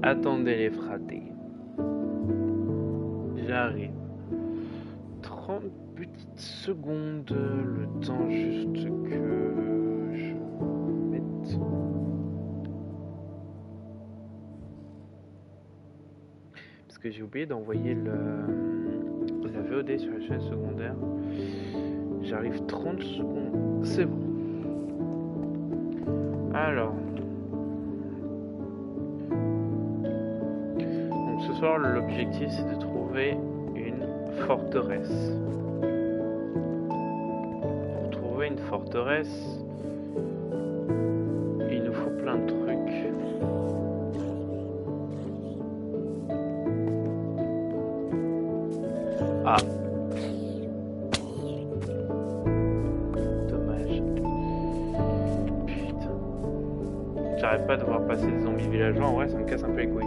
Attendez les fratés. J'arrive. 30 petites secondes, le temps juste que je mette. Parce que j'ai oublié d'envoyer la VOD sur la chaîne secondaire. J'arrive 30 secondes. C'est bon. Alors. Donc ce soir, l'objectif c'est de trouver une forteresse. Pour trouver une forteresse, il nous faut plein de trucs. Ah. Dommage. Putain. J'arrête pas de voir passer des zombies villageois. En vrai, ça me casse un peu les couilles.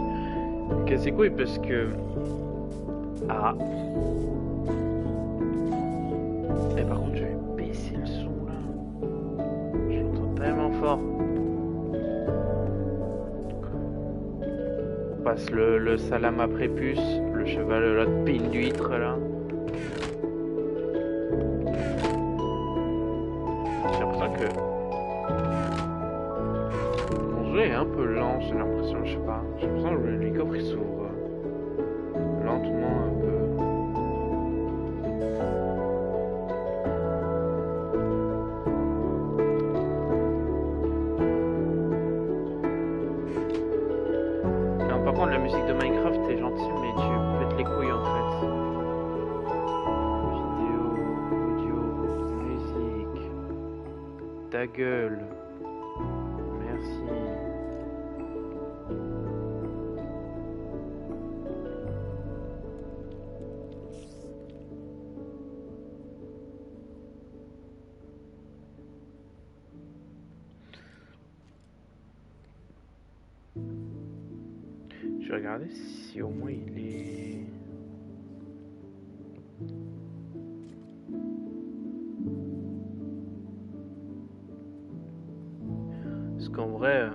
Ça me casse les couilles parce que... Ah. Et par contre, je vais baisser le son là. Je l'entends tellement fort. On passe le salam à prépuce, le cheval, l'autre pine d'huître là. J'ai l'impression que mon jeu est un peu lent, j'ai l'impression, je sais pas. J'ai l'impression que les coffres ils s'ouvrent lentement un peu. Non, par contre, la musique de Minecraft est gentille, mais tu pètes les couilles en fait. Vidéo, audio, musique. Ta gueule. Merci. Je vais regarder si au moins il est... Parce qu'en vrai...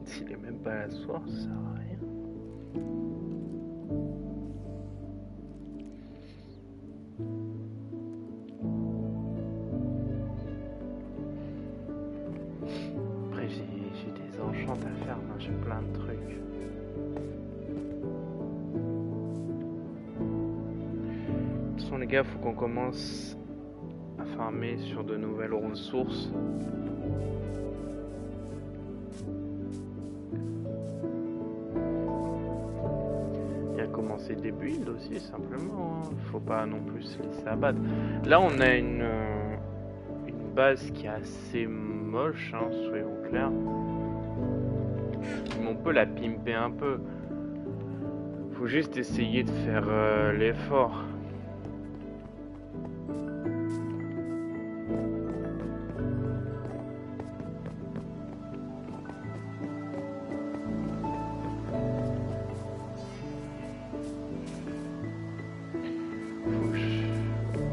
S'il est même pas à la source, ça sert à rien. Après j'ai des enchants à faire, j'ai plein de trucs. De toute façon les gars, faut qu'on commence à farmer sur de nouvelles ressources. Et à commencer des builds aussi simplement, hein. Faut pas non plus se laisser abattre. Là on a une base qui est assez moche, hein, soyons clairs. Mais on peut la pimper un peu. Faut juste essayer de faire l'effort.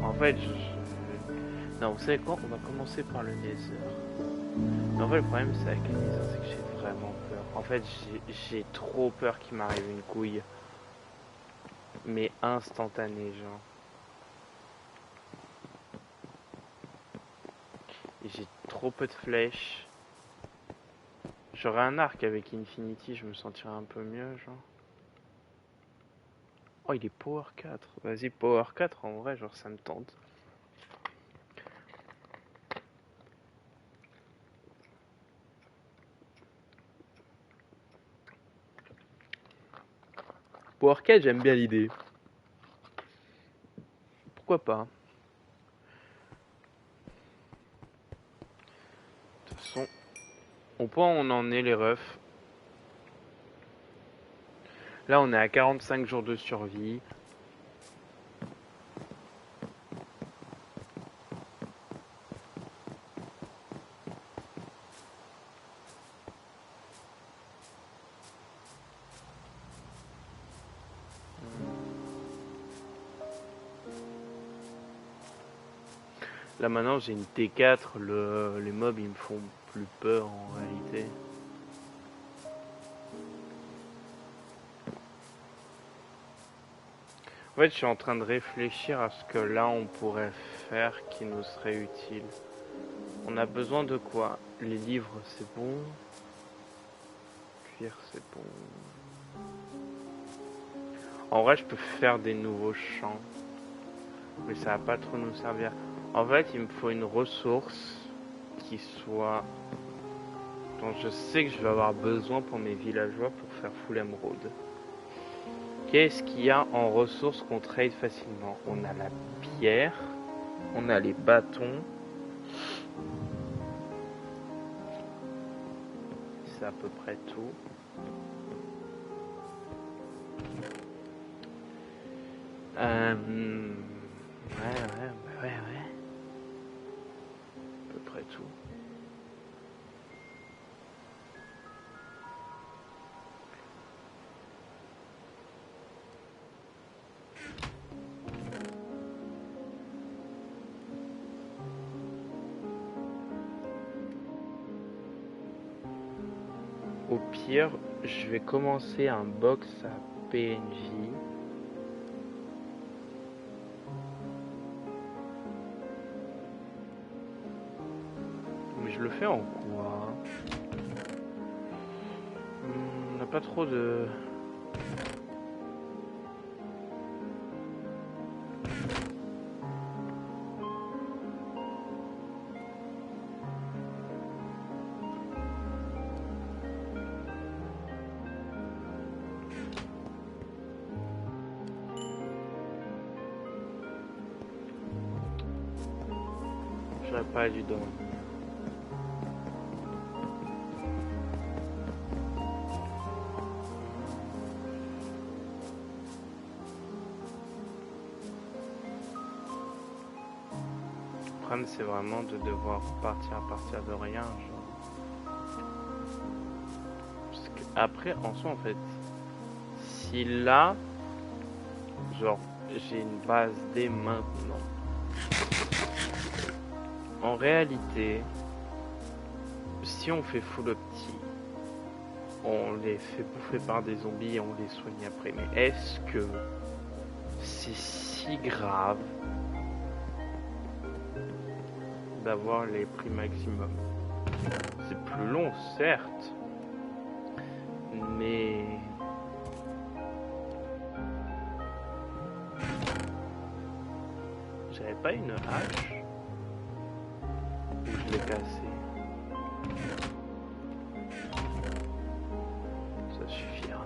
En fait, non, vous savez quoi? On va commencer par le Nether. En fait, le problème, c'est avec le Nether, c'est que j'ai vraiment peur. En fait, j'ai trop peur qu'il m'arrive une couille. Mais instantanée, genre. Et j'ai trop peu de flèches. J'aurais un arc avec Infinity, je me sentirais un peu mieux, genre. Oh, il est Power 4. Vas-y, Power 4, en vrai, genre, ça me tente. Power 4, j'aime bien l'idée. Pourquoi pas? De toute façon, au point où on en est, les refs. Là, on est à 45 jours de survie. Là maintenant j'ai une T4, les mobs ils me font plus peur en réalité. En fait je suis en train de réfléchir à ce que là on pourrait faire qui nous serait utile. On a besoin de quoi? Les livres c'est bon. Cuir c'est bon. En vrai je peux faire des nouveaux champs. Mais ça va pas trop nous servir. En fait il me faut une ressource qui soit... dont je sais que je vais avoir besoin pour mes villageois pour faire full émeraude. Qu'est-ce qu'il y a en ressources qu'on trade facilement? On a la pierre, on a les bâtons. C'est à peu près tout. Ouais. À peu près tout. Au pire, je vais commencer un box à PNJ. Mais je le fais en quoi? On n'a pas trop de... J'aurais pas dû dormir. Le problème c'est vraiment de devoir partir à partir de rien. Genre. Parce que après, en soi en fait, si là, genre, j'ai une base dès maintenant. En réalité, si on fait full opti, on les fait bouffer par des zombies et on les soigne après. Mais est-ce que c'est si grave d'avoir les prix maximum? C'est plus long, certes, mais... J'avais pas une hache? Ou je l'ai cassée? Ça suffira.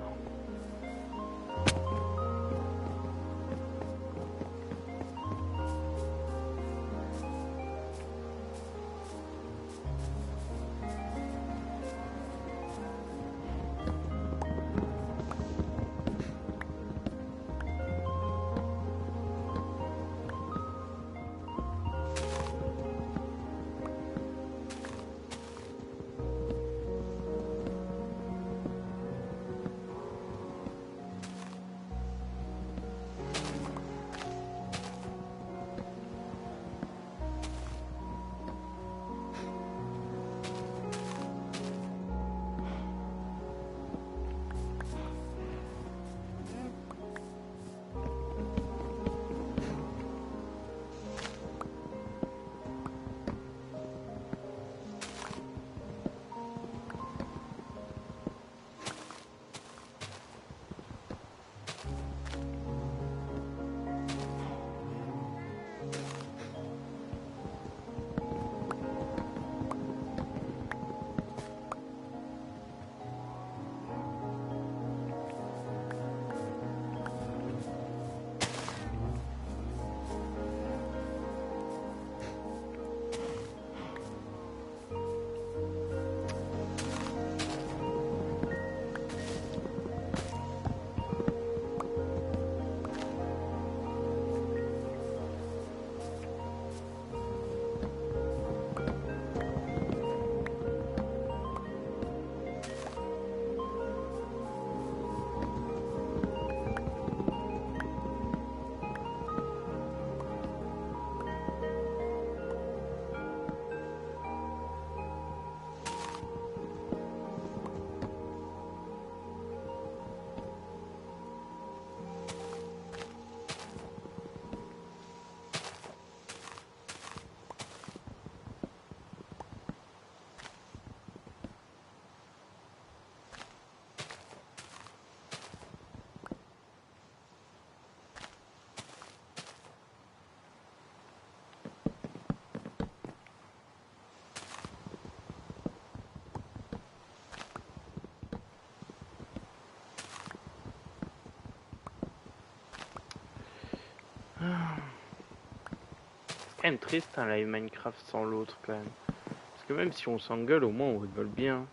quand même triste, hein, la Minecraft sans l'autre, quand même. Parce que même si on s'engueule, au moins on rigole bien.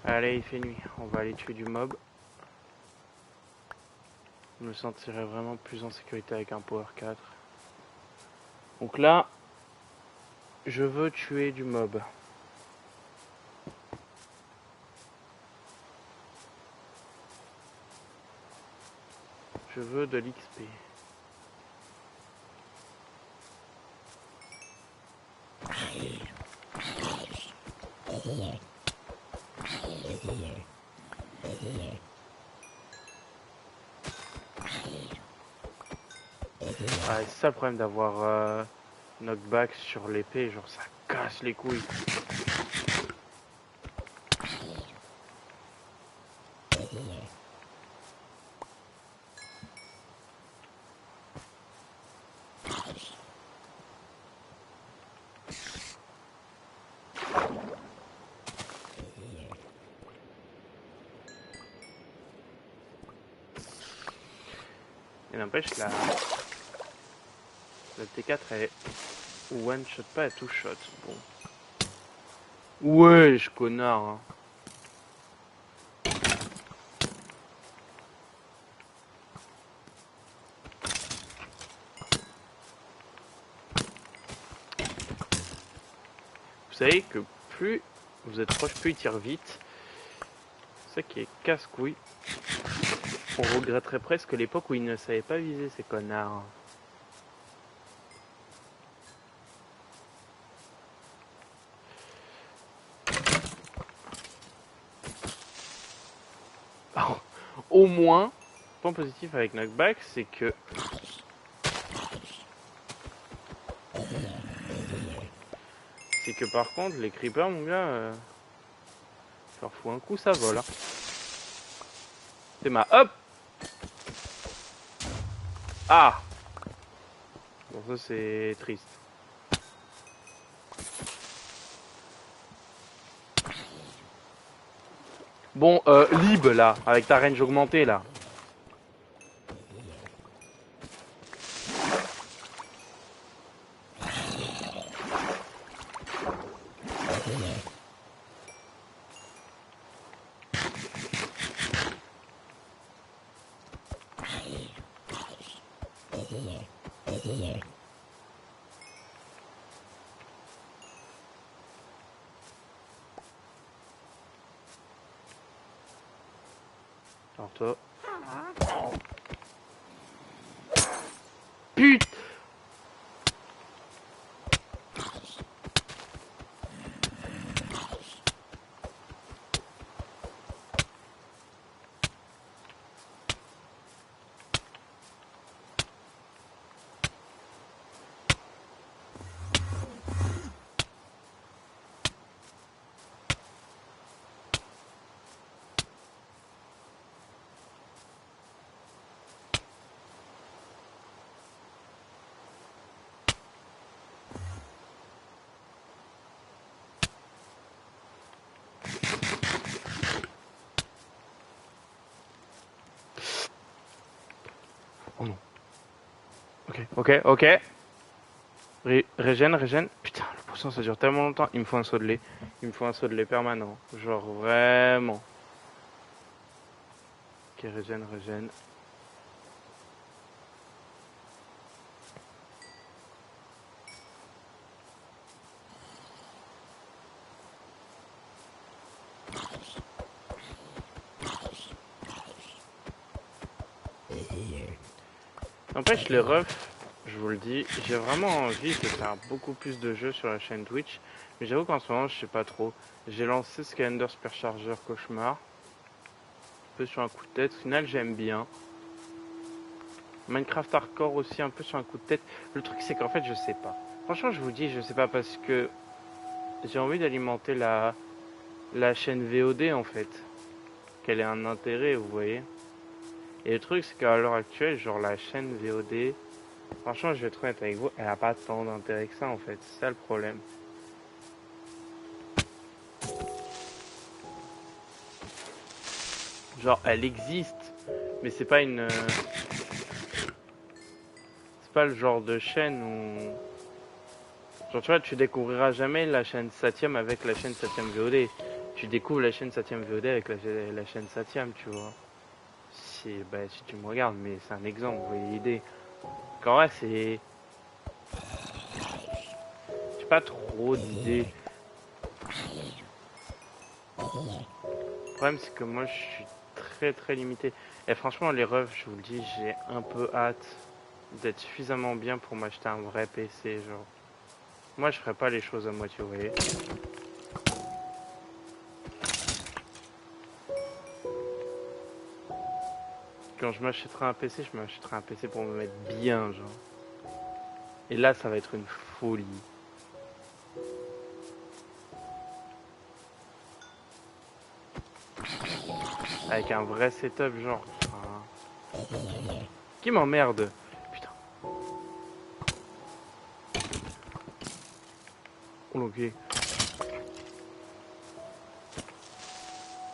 Allez, il fait nuit. On va aller tuer du mob. Je me sentirais vraiment plus en sécurité avec un Power 4. Donc là, je veux tuer du mob. Je veux de l'XP. Ah, c'est ça le problème d'avoir knockback sur l'épée, genre ça casse les couilles. Et n'empêche, la T4 elle one shot pas, elle two shot. Bon. Wesh, connard. Hein. Vous savez que plus vous êtes proche, plus il tire vite. C'est ça qui est casse-couille. On regretterait presque l'époque où ils ne savaient pas viser ces connards. Alors, au moins, point positif avec knockback, c'est que par contre les creepers, mon gars, je leur fous un coup, ça vole. Hein. C'est ma hop. Ah. Bon, ça c'est triste. Bon, Lib là, avec ta range augmentée là. Alors toi. Putain. Oh non. Ok. Régène. Putain, le poisson ça dure tellement longtemps. Il me faut un saut de lait. Il me faut un saut de lait permanent. Genre vraiment. Ok, régène. N'empêche les refs, je vous le dis, j'ai vraiment envie de faire beaucoup plus de jeux sur la chaîne Twitch. Mais j'avoue qu'en ce moment je sais pas trop. J'ai lancé Skylander Supercharger Cauchemar. Un peu sur un coup de tête. Au final j'aime bien. Minecraft Hardcore aussi un peu sur un coup de tête. Le truc c'est qu'en fait je sais pas. Franchement je vous dis je sais pas parce que j'ai envie d'alimenter la chaîne VOD en fait. Qu'elle ait un intérêt, vous voyez. Et le truc c'est qu'à l'heure actuelle, genre la chaîne VOD, franchement je vais être honnête avec vous, elle a pas tant d'intérêt que ça en fait. C'est ça le problème. Genre, elle existe, mais c'est pas une... c'est pas le genre de chaîne où... Genre, tu vois, tu découvriras jamais la chaîne Satyam avec la chaîne Satyam VOD. Tu découvres la chaîne Satyam VOD avec la chaîne Satyam, tu vois. Si, bah, si tu me regardes, mais c'est un exemple, vous voyez l'idée. En vrai, c'est... J'ai pas trop d'idées. Le problème, c'est que moi, je suis très limité. Et franchement, les refs, je vous le dis, j'ai un peu hâte d'être suffisamment bien pour m'acheter un vrai PC, genre. Moi, je ferais pas les choses à moitié, vous voyez. Quand je m'achèterai un PC, je m'achèterai un PC pour me mettre bien, genre. Et là, ça va être une folie. Avec un vrai setup, genre. Enfin, qui m'emmerde? Putain. Oh, ok.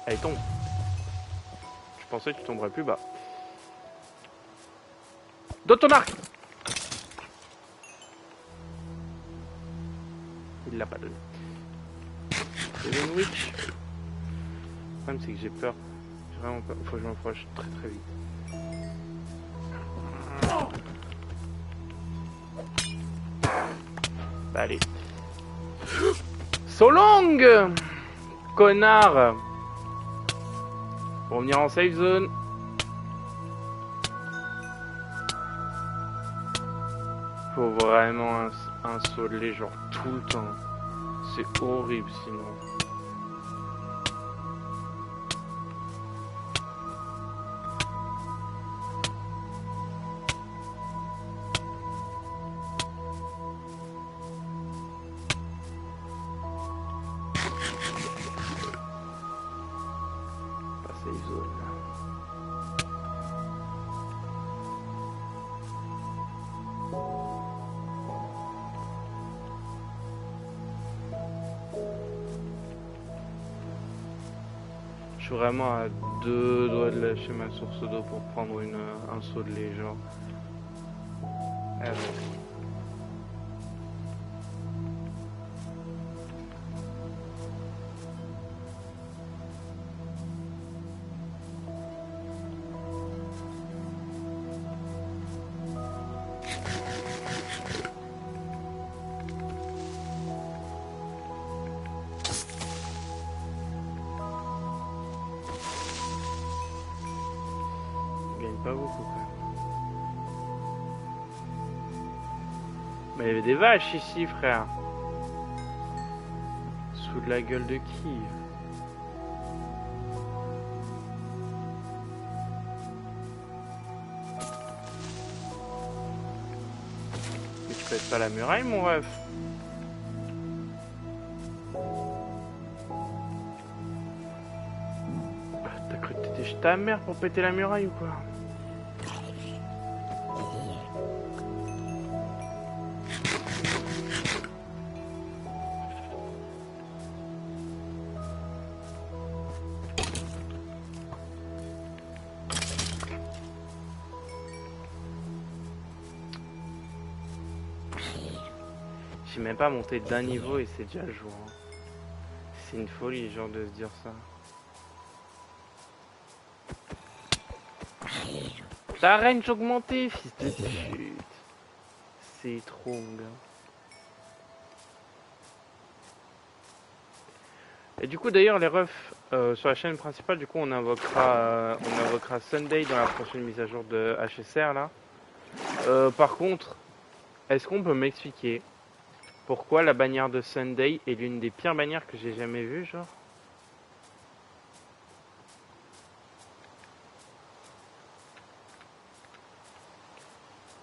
Allez, tombe. Je pensais que tu tomberais plus bas. Donne ton arc! Il l'a pas donné. Seven Witch. Le problème, c'est que j'ai peur. J'ai vraiment peur. Faut que je m'approche très vite. Bah, allez. So long! Connard! Pour venir en safe zone. Faut vraiment un saut de lait, genre tout le temps. C'est horrible sinon. Pas safe zone. Je suis vraiment à 2 doigts de lâcher ma source d'eau pour prendre un seau de lait, genre. Ah ouais. Je gagne pas beaucoup quand même. Mais il y avait des vaches ici, frère. Sous de la gueule de qui? Mais tu pètes pas la muraille, mon ref. T'as cru que t'étais chez ta mère pour péter la muraille ou quoi? J'ai même pas monté d'un niveau et c'est déjà le jour. Hein. C'est une folie, genre, de se dire ça. Ta range augmentée, fils de pute. C'est trop, mon gars. Et du coup, d'ailleurs, les refs sur la chaîne principale, du coup, on invoquera Sunday dans la prochaine mise à jour de HSR, là. Par contre, est-ce qu'on peut m'expliquer pourquoi la bannière de Sunday est l'une des pires bannières que j'ai jamais vues, genre?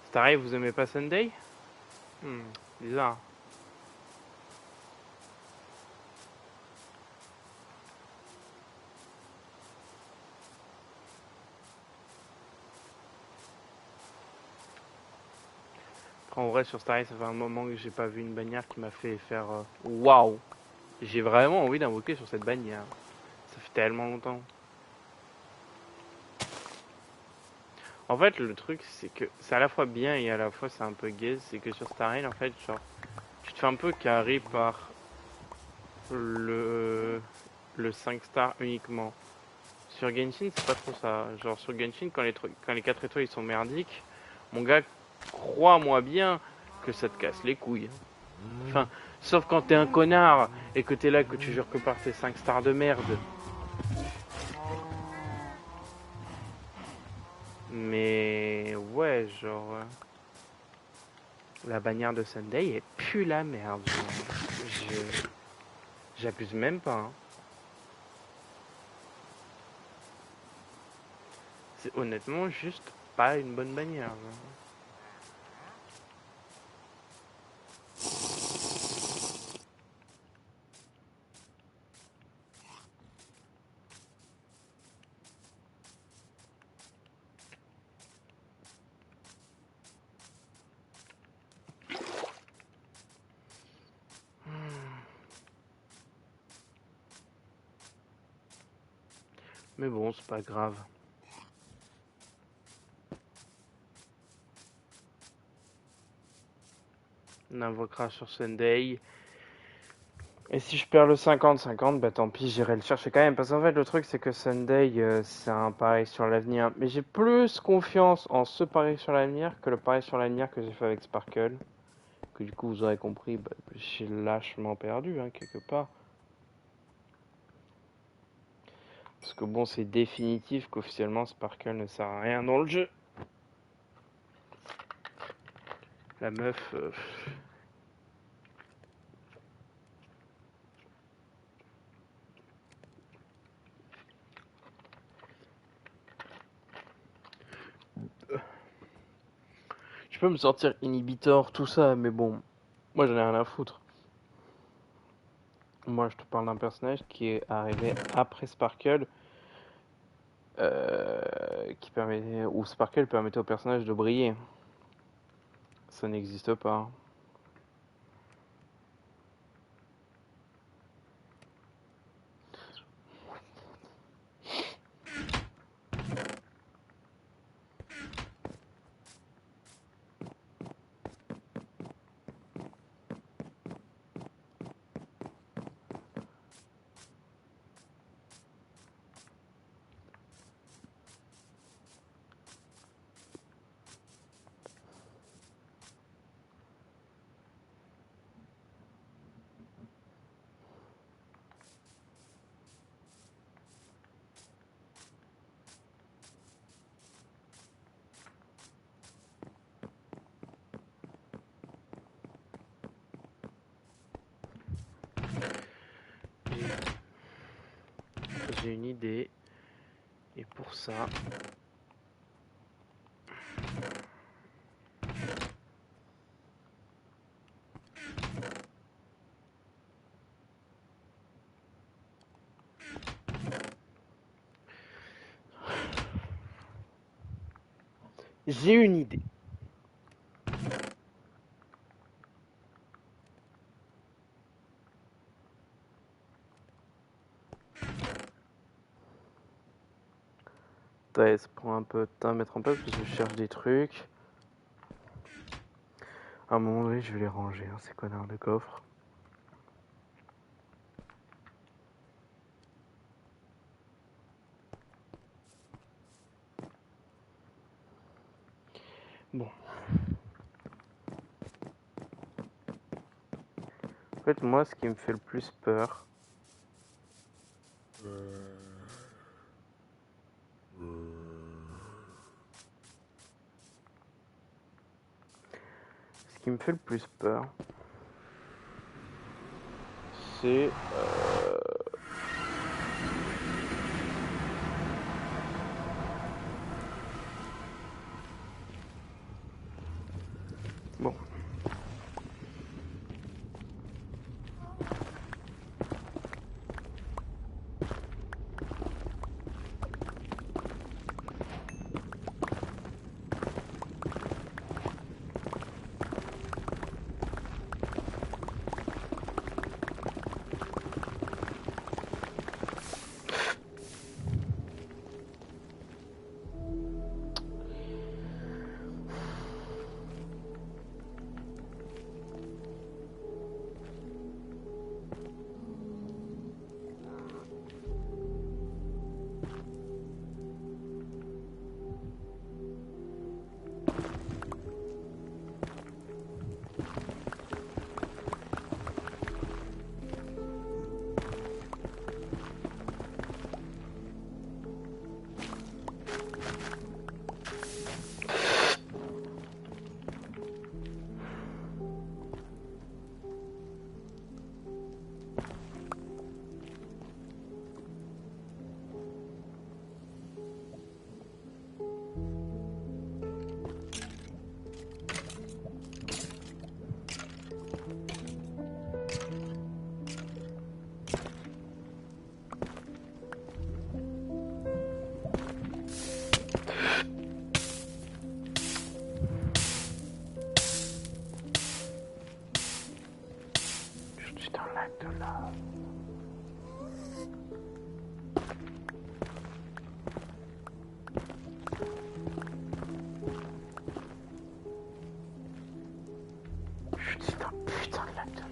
Starry, vous aimez pas Sunday? Bizarre. En vrai, sur Starry, ça fait un moment que j'ai pas vu une bannière qui m'a fait faire waouh! J'ai vraiment envie d'invoquer sur cette bannière. Ça fait tellement longtemps. En fait, le truc, c'est que c'est à la fois bien et à la fois c'est un peu gaze. C'est que sur Starrail, en fait, genre, tu te fais un peu carry par le, le 5 stars uniquement. Sur Genshin, c'est pas trop ça. Genre, sur Genshin, quand les 4 étoiles ils sont merdiques, mon gars, crois-moi bien que ça te casse les couilles. Enfin, sauf quand t'es un connard et que t'es là, que tu jures que par tes 5 stars de merde. Mais ouais, genre, la bannière de Sunday est plus la merde. Je j'abuse même pas. Hein. C'est honnêtement juste pas une bonne bannière. Genre. Mais bon, c'est pas grave. On invoquera sur Sunday. Et si je perds le 50-50, bah tant pis, j'irai le chercher quand même. Parce qu'en fait, le truc, c'est que Sunday, c'est un pari sur l'avenir. Mais j'ai plus confiance en ce pari sur l'avenir que le pari sur l'avenir que j'ai fait avec Sparkle. Que du coup, vous aurez compris, bah, j'ai lâchement perdu, hein, quelque part. Parce que bon, c'est définitif qu'officiellement, Sparkle ne sert à rien dans le jeu. La meuf... Je peux me sortir Inhibitor, tout ça, mais bon, moi j'en ai rien à foutre. Moi je te parle d'un personnage qui est arrivé après Sparkle, où Sparkle permettait au personnage de briller. Ça n'existe pas. J'ai une idée, et pour ça... J'ai une idée. Ça prend un peu de temps à mettre en place parce que je cherche des trucs. À un moment donné, je vais les ranger, hein, ces connards de coffres. Bon. En fait, moi, ce qui me fait le plus peur... Ce qui me fait le plus peur, c'est... Bon. Je suis dans un lac de lave. Je suis dans un putain de lac de lave.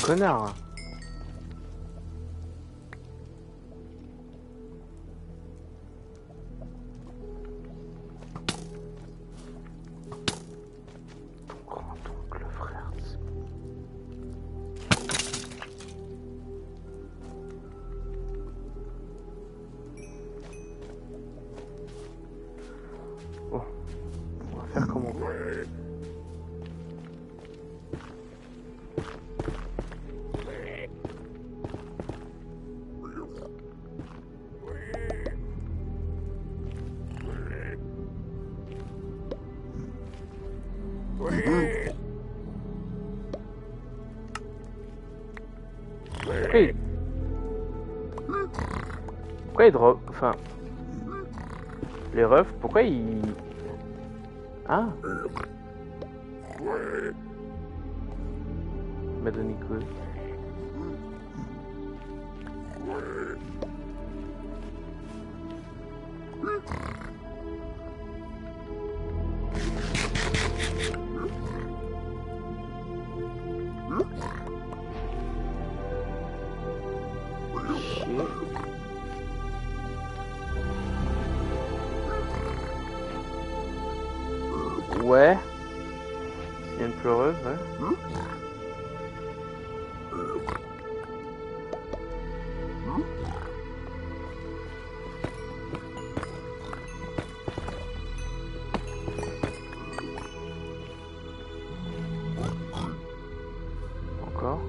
Connard. Ton grand-oncle, frère. Bon, on va faire comme on peut. Hey. Pourquoi il drop... Enfin... Les refs, pourquoi ils... Ah. Il m'a donné quoi? Ouais. C'est une pleureuse, ouais. Encore.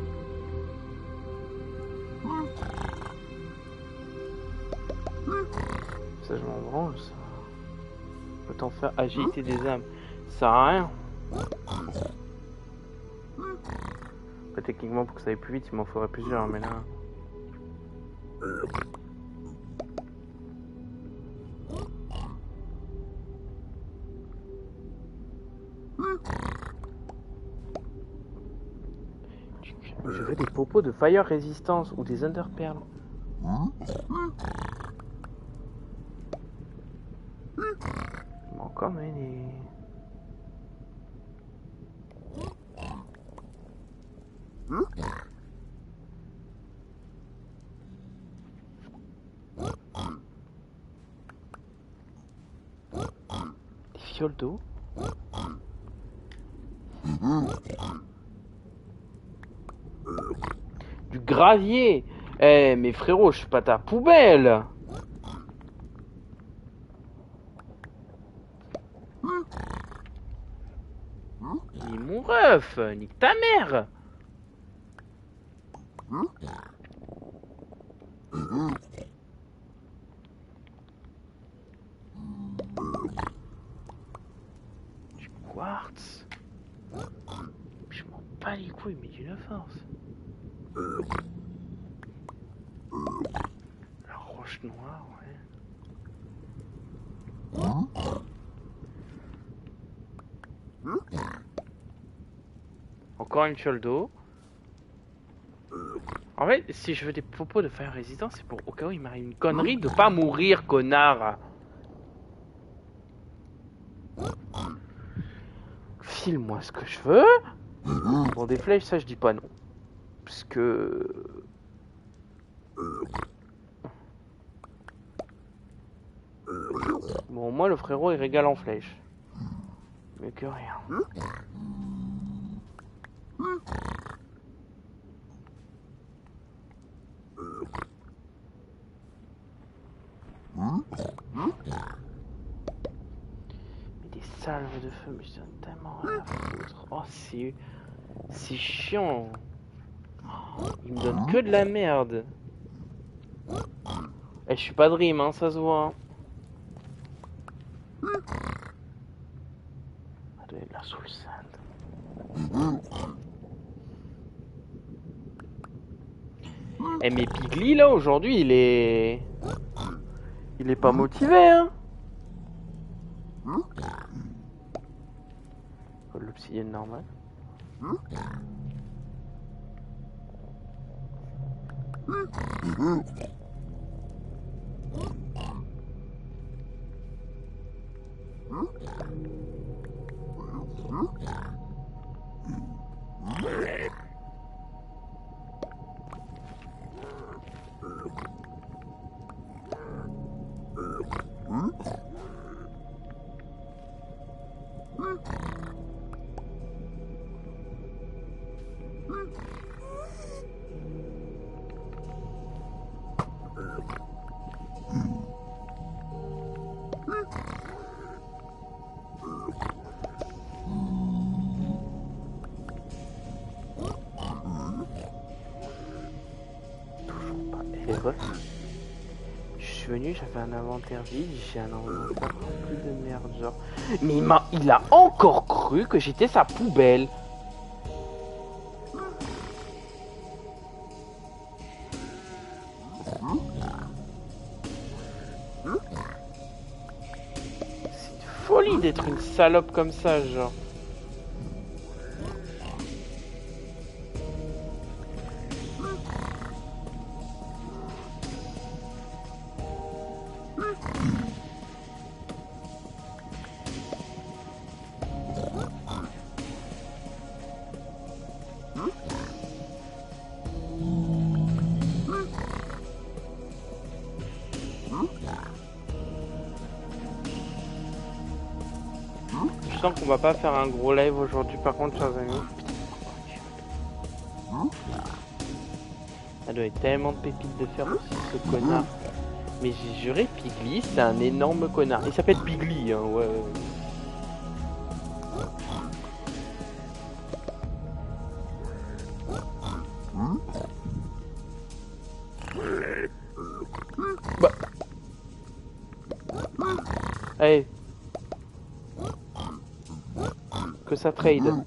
Ça, je m'en branle, ça. Autant faire agilité des âmes. Ça sert à rien. Bah, techniquement, pour que ça aille plus vite, il m'en faudrait plusieurs, mais là... Je veux des popos de Fire Resistance ou des Underpearls. Encore, mais les... Des fioles d'eau. Du gravier. Eh, mais frérot, je suis pas ta poubelle. Ni mon ref, nique ta mère. Du quartz. Je m'en bats les couilles, mais d'une force. La roche noire, ouais. Encore une fiole d'eau. En fait, si je veux des popos de Fire Resistance, c'est pour au cas où il m'arrive une connerie de pas mourir, connard. File-moi ce que je veux. Bon, des flèches, ça je dis pas non. Parce que... Bon, moi le frérot il régale en flèches. Mieux que rien. Mais des salves de feu, mais je donne tellement rien à foutre. Oh, C'est chiant. Il me donne que de la merde. Eh, je suis pas Dream, hein, ça se voit. Hein. Ah, doit être la soul sand. Eh, mais Pigly, là, aujourd'hui, il est... Il est pas motivé, hein. L'obsidienne normale. Et ouais. Je suis venu, j'avais un inventaire vide, j'ai un inventaire rempli de merde, genre. Mais il a encore cru que j'étais sa poubelle. C'est une folie d'être une salope comme ça, genre. Je sens qu'on va pas faire un gros live aujourd'hui, par contre, chers amis. Ça doit être tellement de pépites de fer aussi, ce connard. Mais j'ai juré, Pigly, c'est un énorme connard. Il s'appelle Pigly, hein, ouais. Bah. Allez. Que ça trade.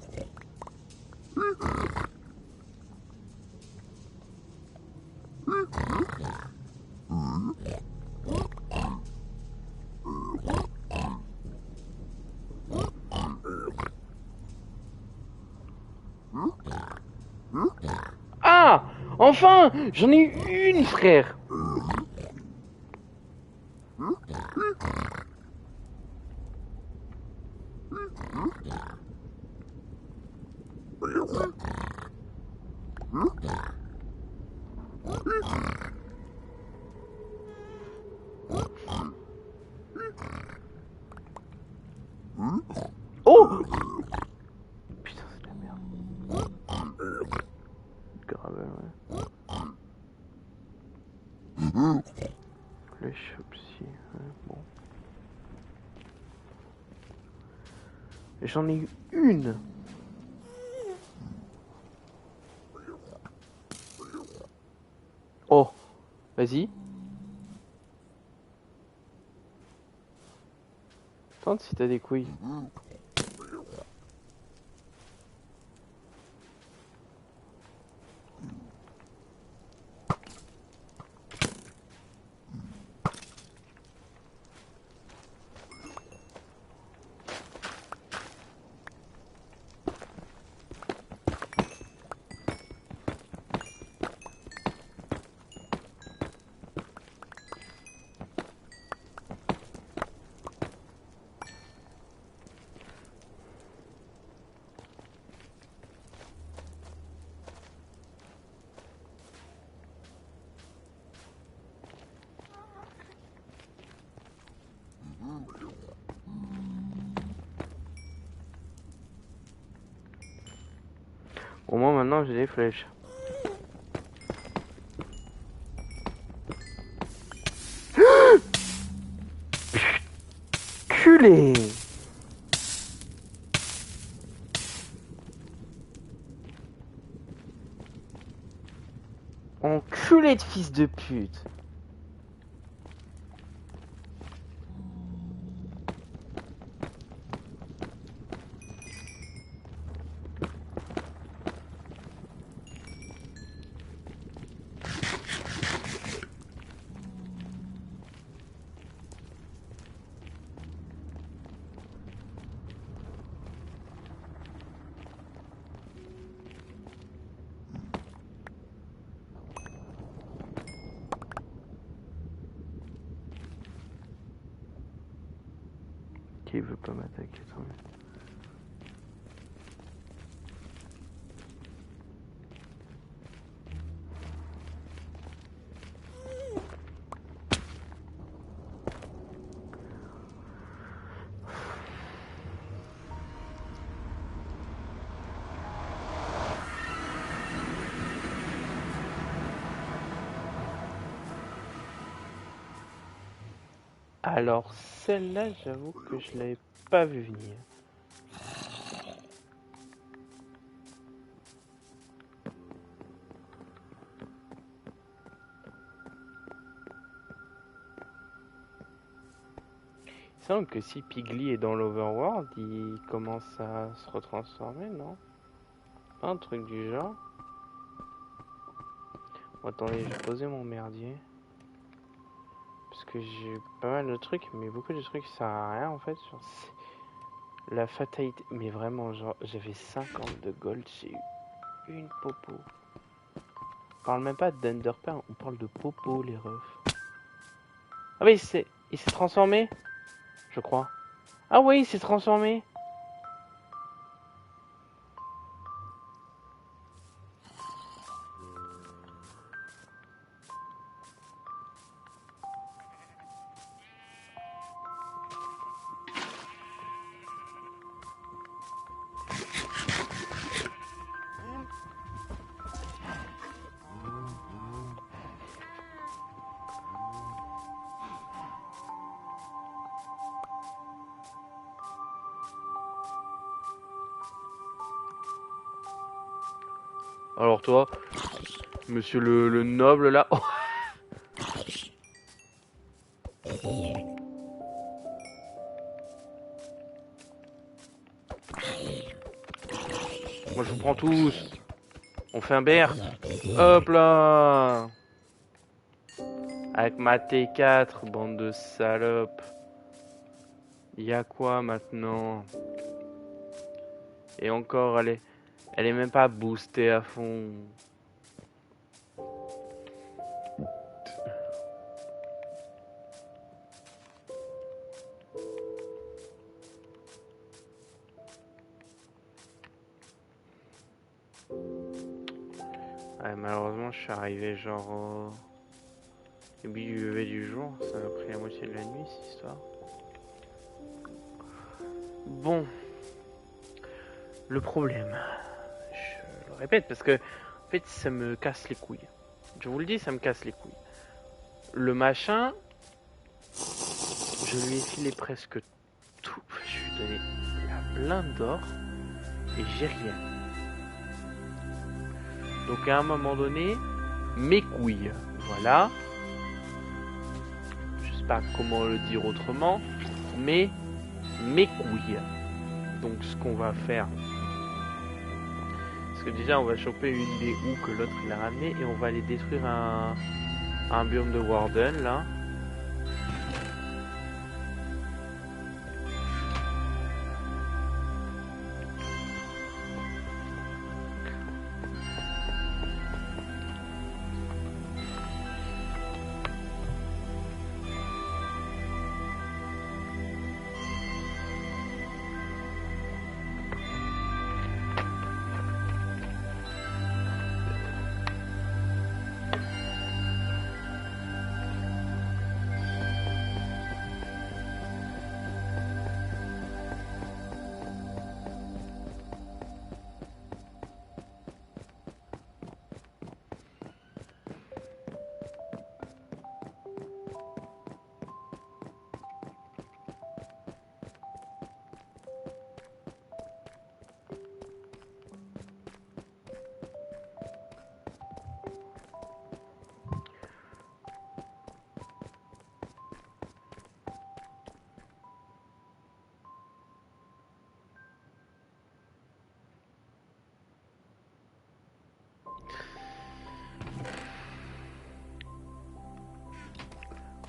Ah! Enfin! J'en ai eu une, frère! Oh! Putain, c'est de la merde. Grave, ouais. Flèche aussi, ouais, bon. J'en ai eu une! Oh! Vas-y. Tente si t'as des couilles. Au moins maintenant j'ai des flèches. Culé! Enculé de fils de pute. Qui veut pas m'attaquer, toi? Alors celle-là, j'avoue que je l'avais pas vu venir. Il semble que si Piggy est dans l'Overworld, il commence à se retransformer, non? Pas un truc du genre? Bon, attendez, je vais poser mon merdier. Parce que j'ai pas mal de trucs, mais beaucoup de trucs ça sert à rien en fait. Genre, la fatalité. Mais vraiment, genre, j'avais 50 de gold, j'ai eu une popo. On parle même pas d'Enderpearl, on parle de popo, les refs. Ah oui, il s'est transformé, je crois. Ah oui, il s'est transformé. Alors toi, monsieur le noble là. Oh. Moi je vous prends tous. On fait un BR. Hop là. Avec ma T4, bande de salopes. Y'a quoi maintenant? Et encore, elle est même pas boostée à fond. Ouais, malheureusement, je suis arrivé genre au début du lever du jour. Ça m'a pris la moitié de la nuit, cette histoire. Bon. Le problème, je le répète parce que en fait, ça me casse les couilles. Je vous le dis, ça me casse les couilles. Le machin, je lui ai filé presque tout. Je lui ai donné la blinde d'or et j'ai rien. Donc à un moment donné, mes couilles, voilà. Je sais pas comment le dire autrement, mais mes couilles. Donc ce qu'on va faire, parce que déjà on va choper une des houes que l'autre il a ramené et on va aller détruire un biome de Warden là.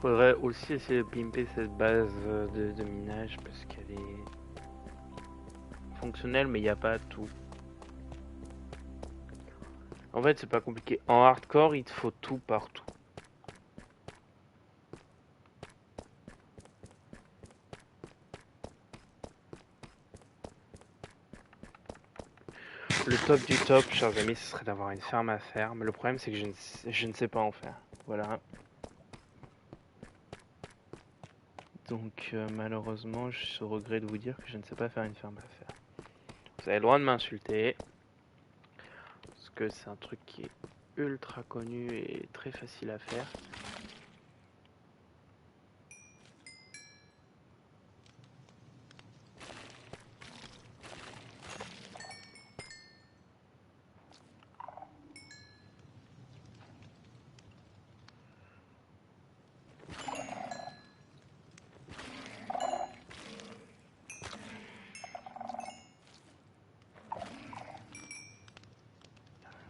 Faudrait aussi essayer de pimper cette base de minage parce qu'elle est fonctionnelle mais il n'y a pas tout. En fait c'est pas compliqué. En hardcore il te faut tout partout. Le top du top, chers amis, ce serait d'avoir une ferme à faire. Mais le problème c'est que je ne sais pas en faire. Voilà. Donc malheureusement je suis au regret de vous dire que je ne sais pas faire une ferme à faire. Vous avez le droit de m'insulter. Parce que c'est un truc qui est ultra connu et très facile à faire.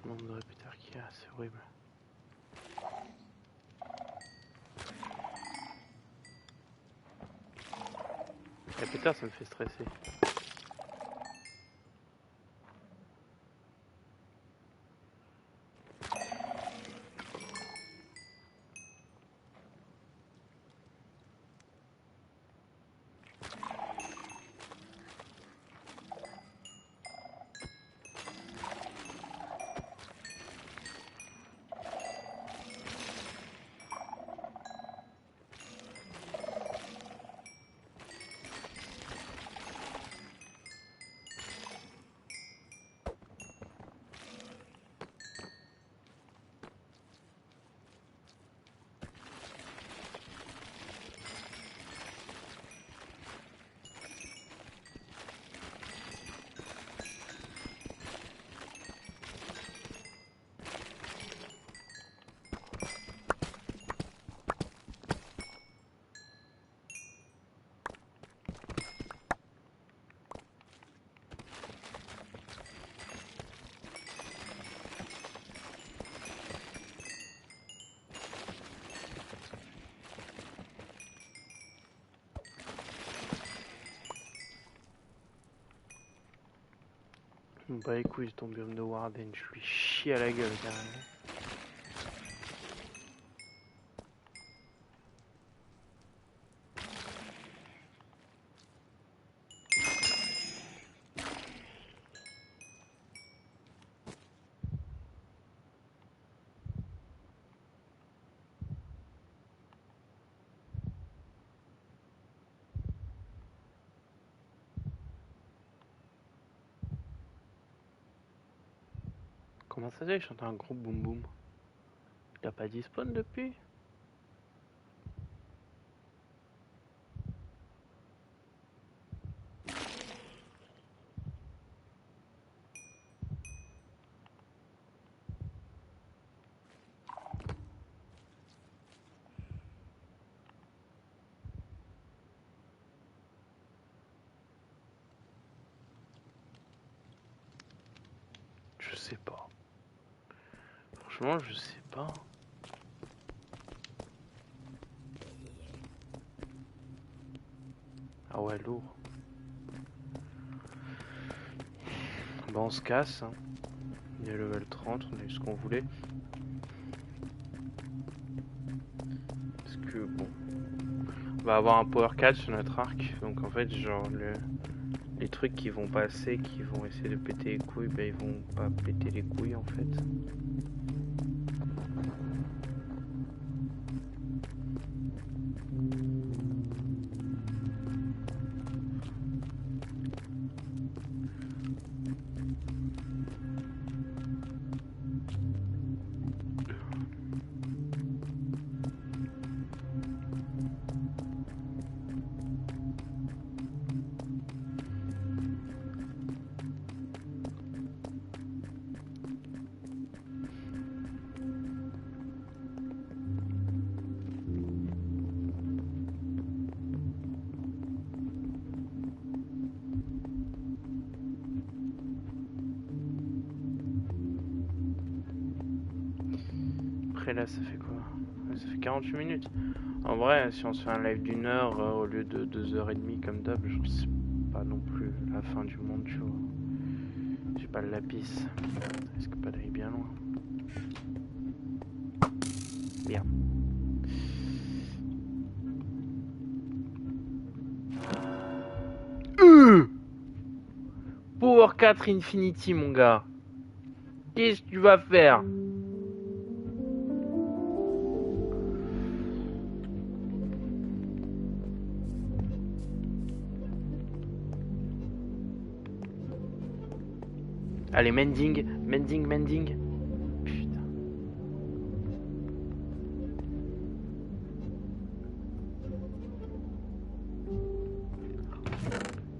Le nombre de répéteurs qu'il y a, c'est horrible. Répéteurs, ça me fait stresser. Bah écoute, ton biome de Warden, je lui chie à la gueule carrément. Comment ça se fait que j'entends un gros boum boum? Il a pas dit spawn depuis? Je sais pas. Franchement, je sais pas. Ah ouais, lourd. Bah on se casse. Hein. Il y a level 30, on a eu ce qu'on voulait. Parce que bon, on va avoir un power 4 sur notre arc. Donc en fait, genre les trucs qui vont passer, qui vont essayer de péter les couilles, bah ils vont pas péter les couilles en fait. Après là, ça fait quoi? Ça fait 48 minutes. En vrai, si on se fait un live d'une heure au lieu de 2h30 comme d'hab, c'est pas non plus la fin du monde, tu vois. J'ai pas le lapis. Ça risque pas d'aller bien loin. Bien. Power 4 Infinity, mon gars. Qu'est-ce que tu vas faire? Allez, mending. Putain.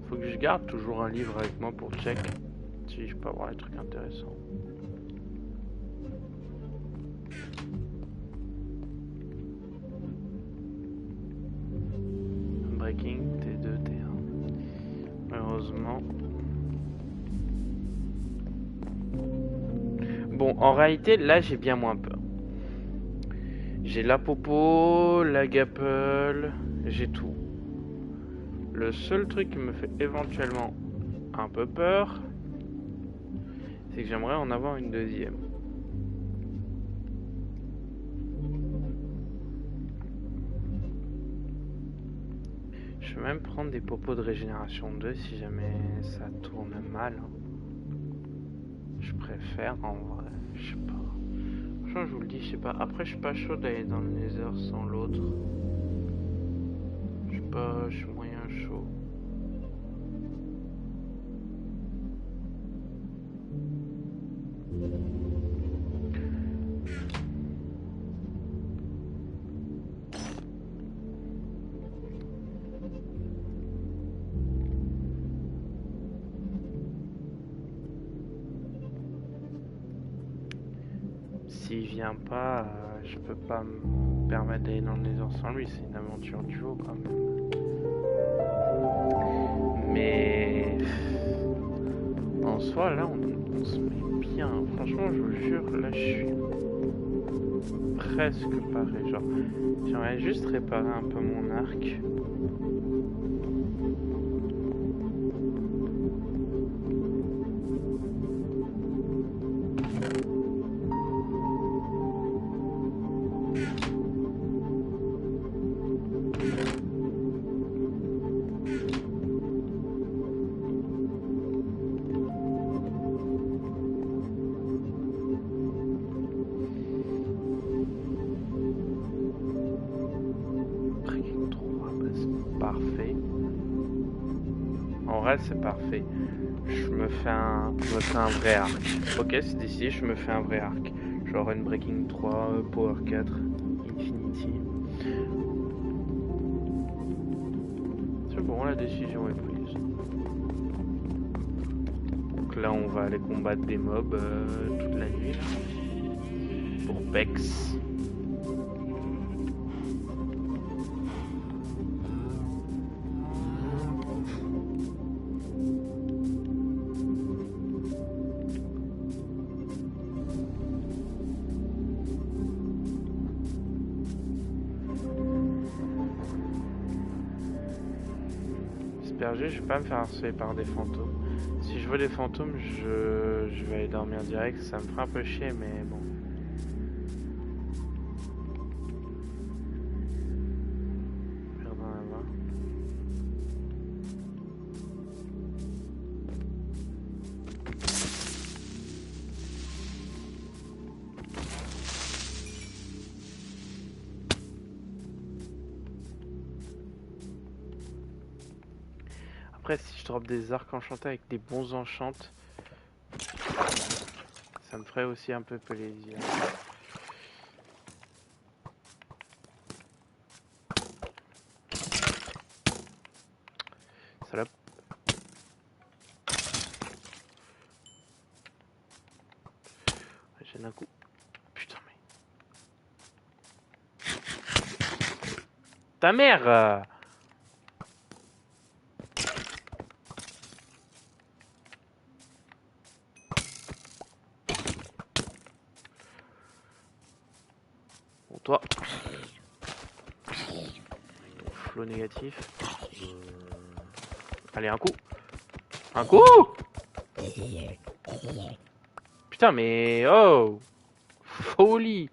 Faut que je garde toujours un livre avec moi pour check si je peux avoir des trucs intéressants. Breaking, T2, T1. Malheureusement. Bon, en réalité, là, j'ai bien moins peur. J'ai la Popo, la Gapple, j'ai tout. Le seul truc qui me fait éventuellement un peu peur, c'est que j'aimerais en avoir une deuxième. Je vais même prendre des popos de régénération 2 si jamais ça tourne mal. Je préfère en vrai, je sais pas. Franchement, je vous le dis, je sais pas. Après, je suis pas chaud d'aller dans le Nether sans l'autre. Je suis moyen chaud. S'il vient pas, je peux pas me permettre d'aller dans le Nether sans lui. C'est une aventure duo quand même. Mais en soi, là, on se met bien. Franchement, je vous jure, là, je suis presque paré. Genre, j'aimerais juste réparer un peu mon arc. Parfait. En vrai, c'est parfait. Je me fais un vrai arc. Ok, c'est décidé, je me fais un vrai arc. Genre une Breaking 3, Power 4, Infinity. C'est bon, la décision est prise. Donc là, on va aller combattre des mobs toute la nuit. Là, pour Pex. Je vais pas me faire harceler par des fantômes. Si je vois des fantômes, je vais aller dormir direct. Ça me fera un peu chier, mais bon. Merde, dans la main. Après, si je drop des arcs enchantés avec des bons enchantes, ça me ferait aussi un peu plaisir. Salope. J'ai d'un coup. Putain, mais. Ta mère! Bon, toi. Ton flot négatif. Allez, un coup. Un coup! Putain, mais... Oh! Folie!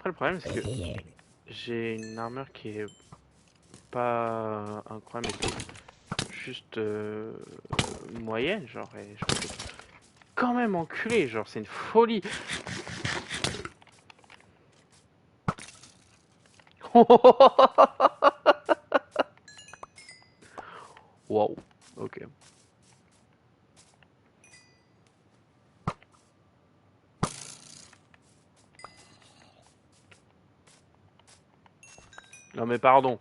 Après, le problème, c'est que j'ai une armure qui est pas incroyable, mais juste moyenne, genre, et je me fais quand même enculer, genre, c'est une folie. Wow, ok. Non mais pardon.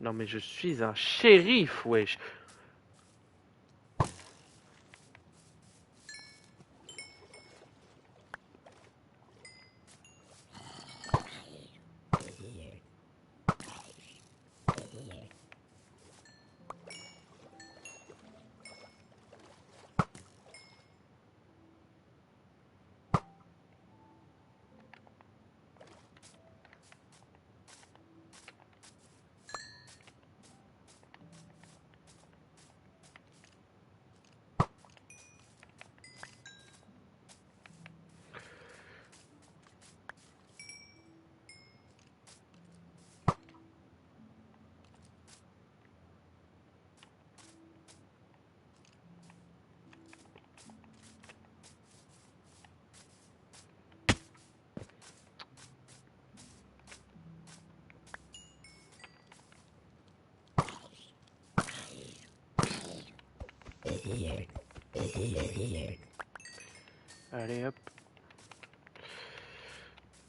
Non mais je suis un shérif, wesh. Allez hop.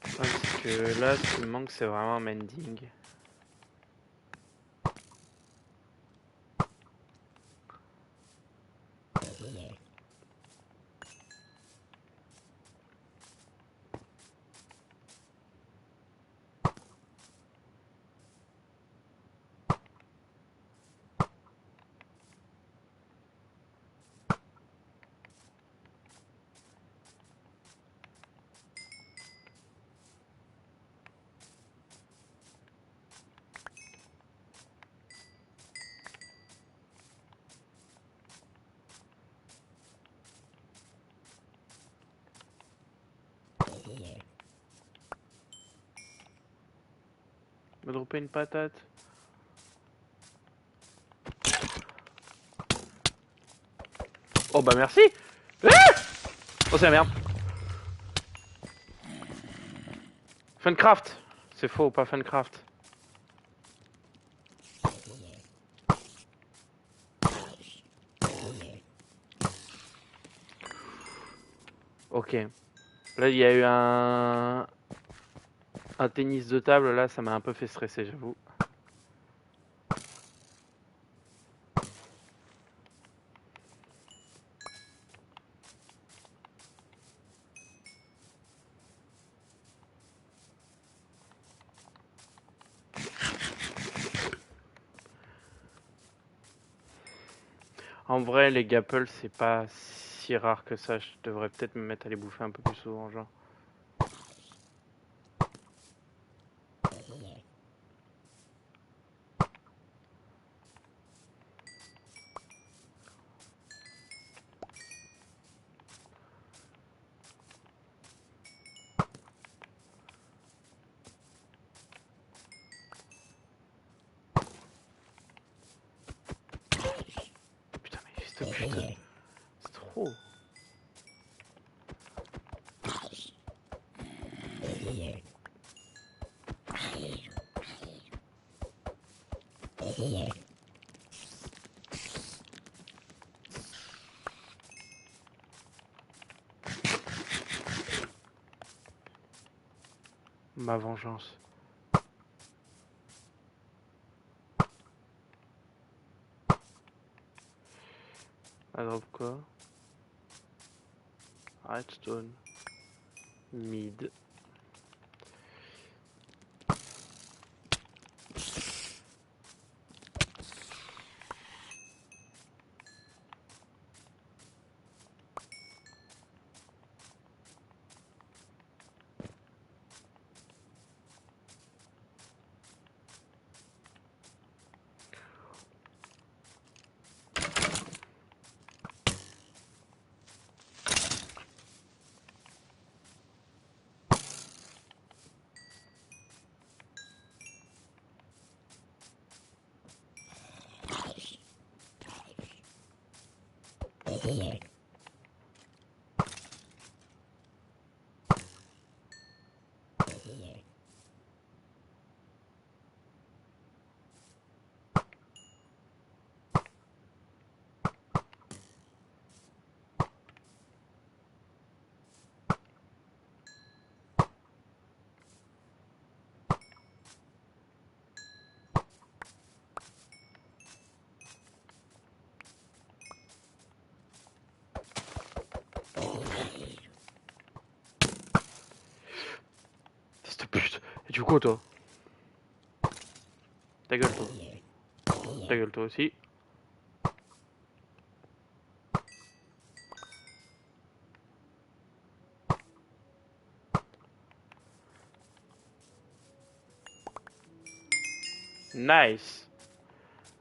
Parce que là, ce qui me manque, c'est vraiment mending. Me dropper une patate. Oh bah merci. Ah, oh c'est la merde. Funcraft. C'est faux, pas Funcraft. Ok. Là, il y a eu un tennis de table. Là, ça m'a un peu fait stresser, j'avoue. En vrai, les gapples, c'est pas si rare que ça. Je devrais peut-être me mettre à les bouffer un peu plus souvent, genre. Putain, mais fils de pute. C'est trop. Ma vengeance. Alors quoi? Redstone. Mid. Fils de pute. Et du coup toi? Ta gueule toi. Ta gueule toi aussi. Nice.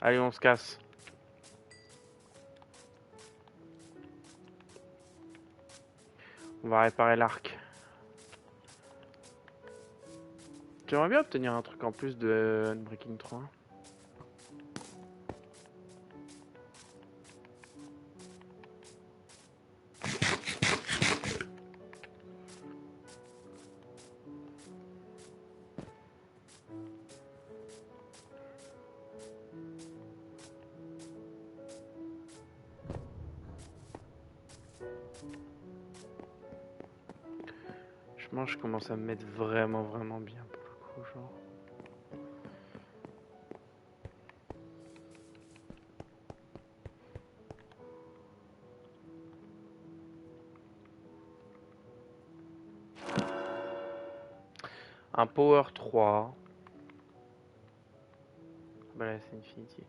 Allez, on se casse. On va réparer l'arc. J'aimerais bien obtenir un truc en plus de Unbreaking 3. Je commence à me mettre vraiment bien pour le coup, genre. Un Power 3. Bah là c'est Infinity.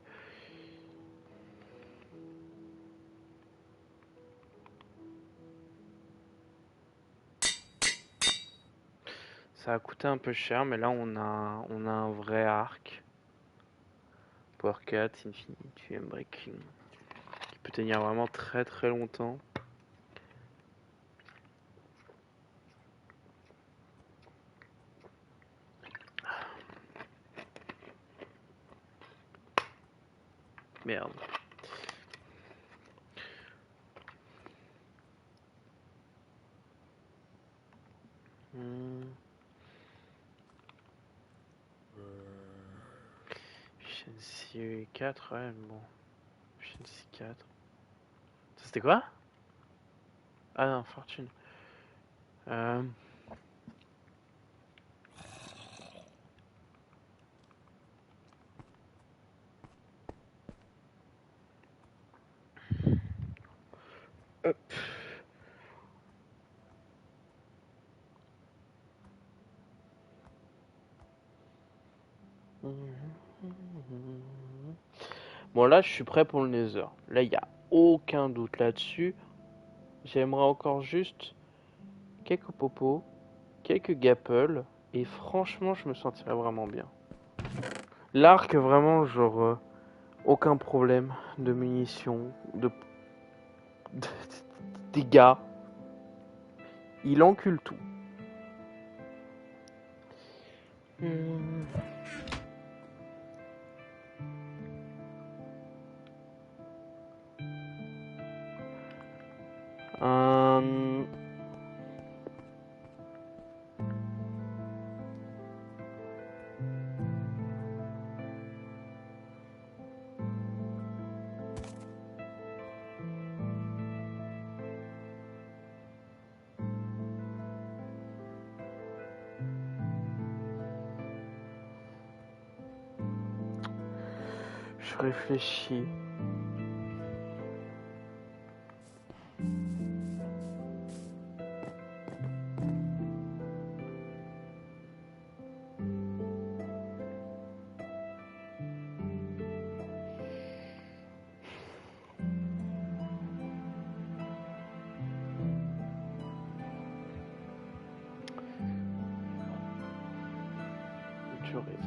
Ça a coûté un peu cher, mais là on a un vrai arc. Power 4, Infinity, Unbreaking. Qui peut tenir vraiment très longtemps. Merde. Efficiency 4, ouais, bon. Efficiency 4. Ça c'était quoi? Ah non, Fortune. Euh... Hop. Bon là je suis prêt pour le Nether. Là il n'y a aucun doute là-dessus. J'aimerais encore juste quelques popos, quelques gapples, et franchement je me sentirais vraiment bien. L'arc vraiment genre aucun problème de munitions, de dégâts. Il encule tout. Euh... Je réfléchis. Je réfléchis.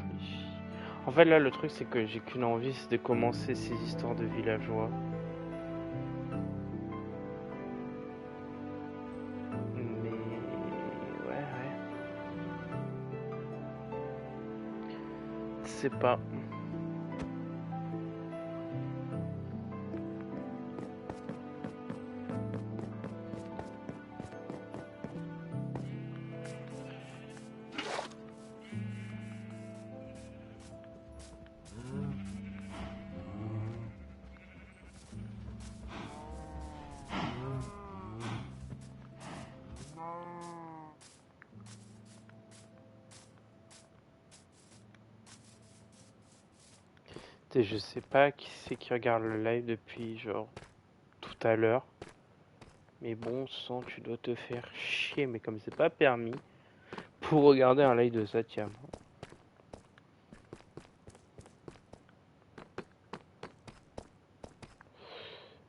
En fait, là, le truc, c'est que j'ai qu'une envie, c'est de commencer ces histoires de villageois. Mais... ouais. C'est pas... Je sais pas qui c'est qui regarde le live depuis genre tout à l'heure. Mais bon sang, tu dois te faire chier, mais comme c'est pas permis pour regarder un live de Satya.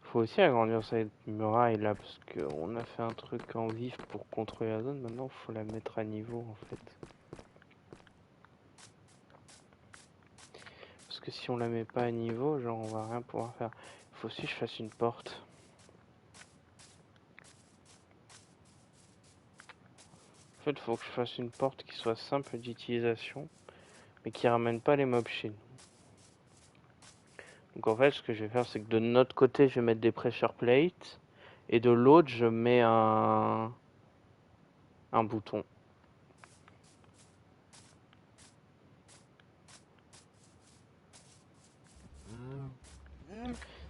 Faut aussi agrandir cette muraille là parce qu'on a fait un truc en vif pour contrôler la zone. Maintenant, faut la mettre à niveau en fait. Parce que si on la met pas à niveau, genre on va rien pouvoir faire. Faut aussi que je fasse une porte. En fait, faut que je fasse une porte qui soit simple d'utilisation, mais qui ramène pas les mobs chez nous. Donc en fait, ce que je vais faire, c'est que de notre côté, je vais mettre des pressure plates, et de l'autre, je mets un bouton.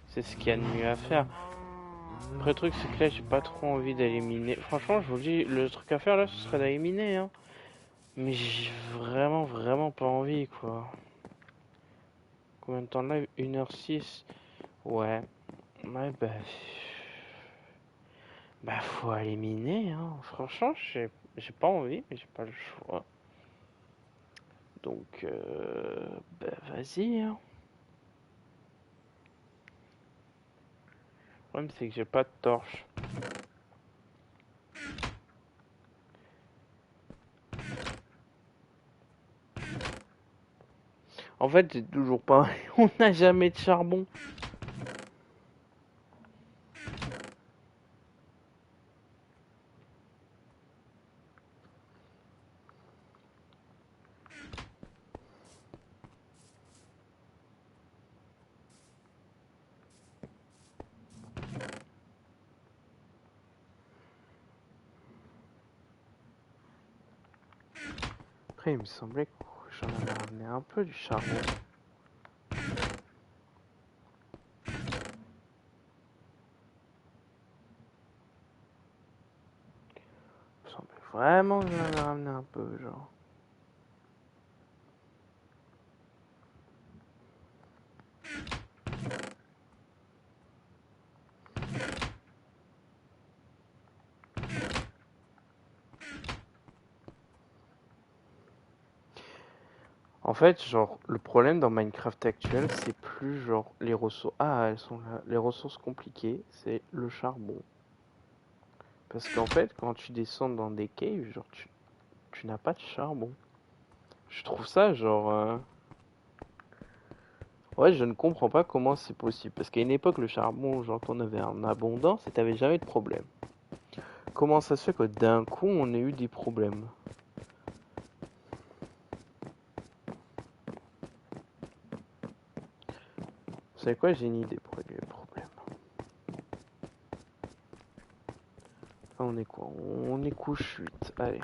C'est ce qu'il y a de mieux à faire. Après, le truc, c'est que là, j'ai pas trop envie d'éliminer. Franchement, je vous le dis, le truc à faire là, ce serait d'éliminer, hein. Mais j'ai vraiment pas envie, quoi. Combien de temps là? 1h06. Ouais. Ouais, bah, faut éliminer, hein. Franchement, j'ai pas envie, mais j'ai pas le choix. Donc, bah, vas-y, hein. Le problème, c'est que j'ai pas de torche. En fait, c'est toujours pas... On n'a jamais de charbon. Après, il me semblait que j'en avais ramené un peu du charbon. Il me semblait vraiment que j'en avais ramené un peu, genre. En fait, genre, le problème dans Minecraft actuel, c'est plus genre les ressources. Ah, elles sont là. Les ressources compliquées, c'est le charbon. Parce qu'en fait, quand tu descends dans des caves, genre, tu n'as pas de charbon. Je trouve ça, genre. Ouais, je ne comprends pas comment c'est possible. Parce qu'à une époque, le charbon, genre, on avait en abondance et t'avais jamais de problème. Comment ça se fait que d'un coup, on ait eu des problèmes? Vous savez quoi? J'ai une idée pour régler le problème. Là, on est quoi? On est couche 8. Allez.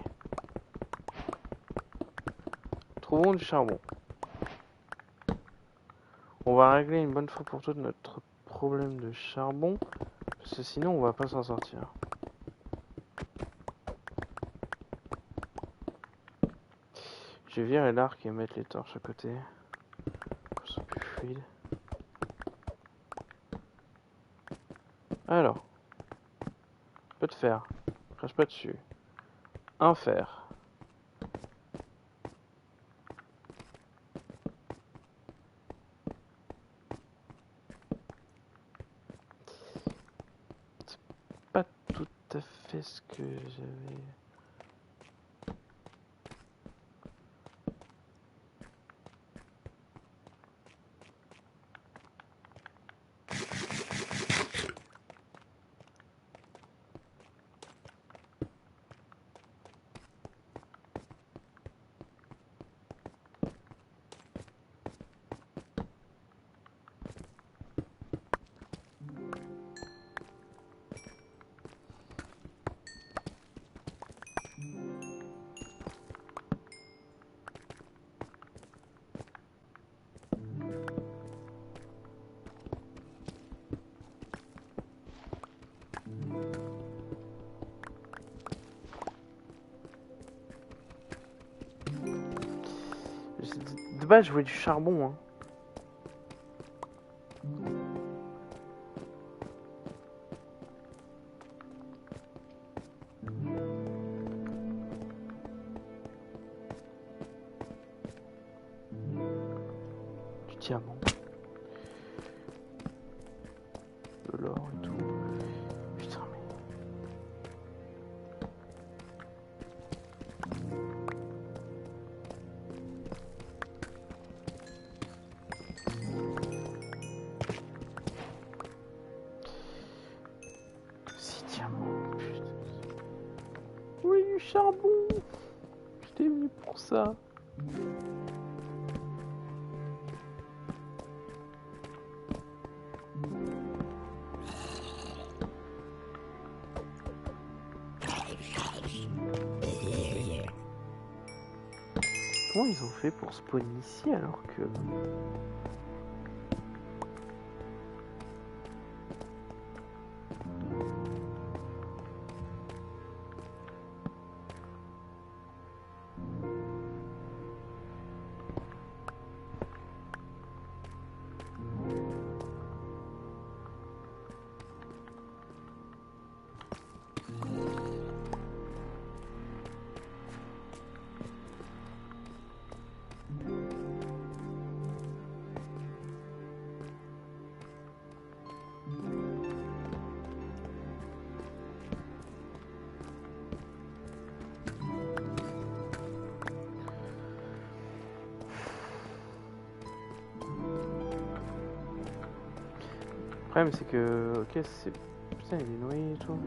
Trouvons du charbon. On va régler une bonne fois pour toutes notre problème de charbon. Parce que sinon, on va pas s'en sortir. Je vais virer l'arc et mettre les torches à côté. Pour que ce soit plus fluide. Alors, peu de fer. Crache pas dessus. Un fer. C'est pas tout à fait ce que j'avais. De base, je voulais du charbon, hein. Du diamant. De l'or et tout. Putain, mais... Si diamants, putain. Oui, du charbon. J'étais venu pour ça. Comment ils ont fait pour spawn ici alors que... Le problème c'est que... Ok, c'est... Putain, il est noyé et tout.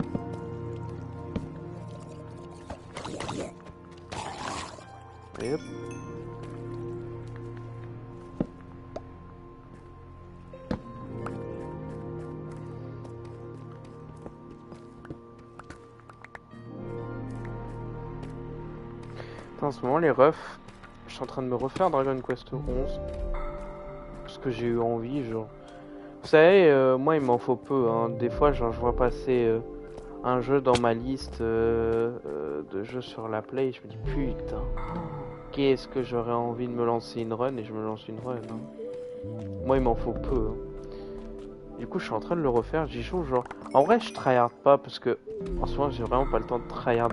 Et hop. Attends, en ce moment, les refs, je suis en train de me refaire Dragon Quest 11. Parce que j'ai eu envie, genre... Vous savez, moi il m'en faut peu, hein. Des fois, genre, je vois passer un jeu dans ma liste de jeux sur la Play, et je me dis putain, qu'est-ce que j'aurais envie de me lancer une run, et je me lance une run. Hein. Moi il m'en faut peu. Hein. Du coup, je suis en train de le refaire, j'y joue genre. En vrai, je tryhard pas parce que en ce moment, j'ai vraiment pas le temps de tryhard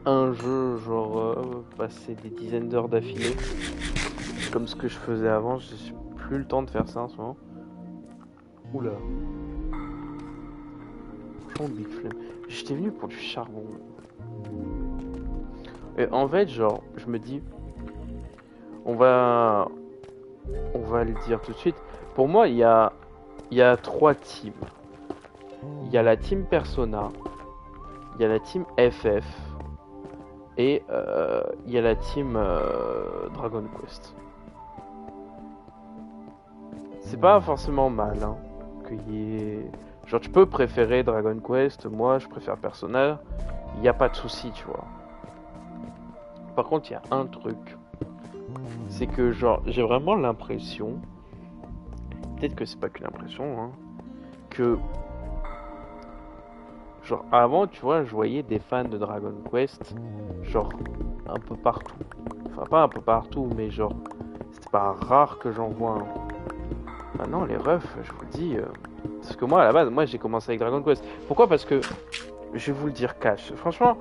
un jeu, genre passer des dizaines d'heures d'affilée, comme ce que je faisais avant. J'ai plus le temps de faire ça en ce moment. Oula. Franchement, big flemme. J'étais venu pour du charbon. Et en fait, genre, je me dis, on va le dire tout de suite. Pour moi, il y a 3 teams. Il y a la team Persona, il y a la team FF et il y a la team Dragon Quest. C'est pas forcément mal, hein, qu'il y ait... Genre, tu peux préférer Dragon Quest, moi je préfère Persona, il n'y a pas de souci, tu vois. Par contre, il y a un truc, c'est que genre, j'ai vraiment l'impression, peut-être que c'est pas qu'une impression, hein, que genre avant, tu vois, je voyais des fans de Dragon Quest, genre un peu partout. Enfin, pas un peu partout, mais genre, c'était pas rare que j'en vois un. Maintenant, les refs, je vous dis, Parce que moi, à la base, moi j'ai commencé avec Dragon Quest. Pourquoi? Parce que, je vais vous le dire cash, franchement,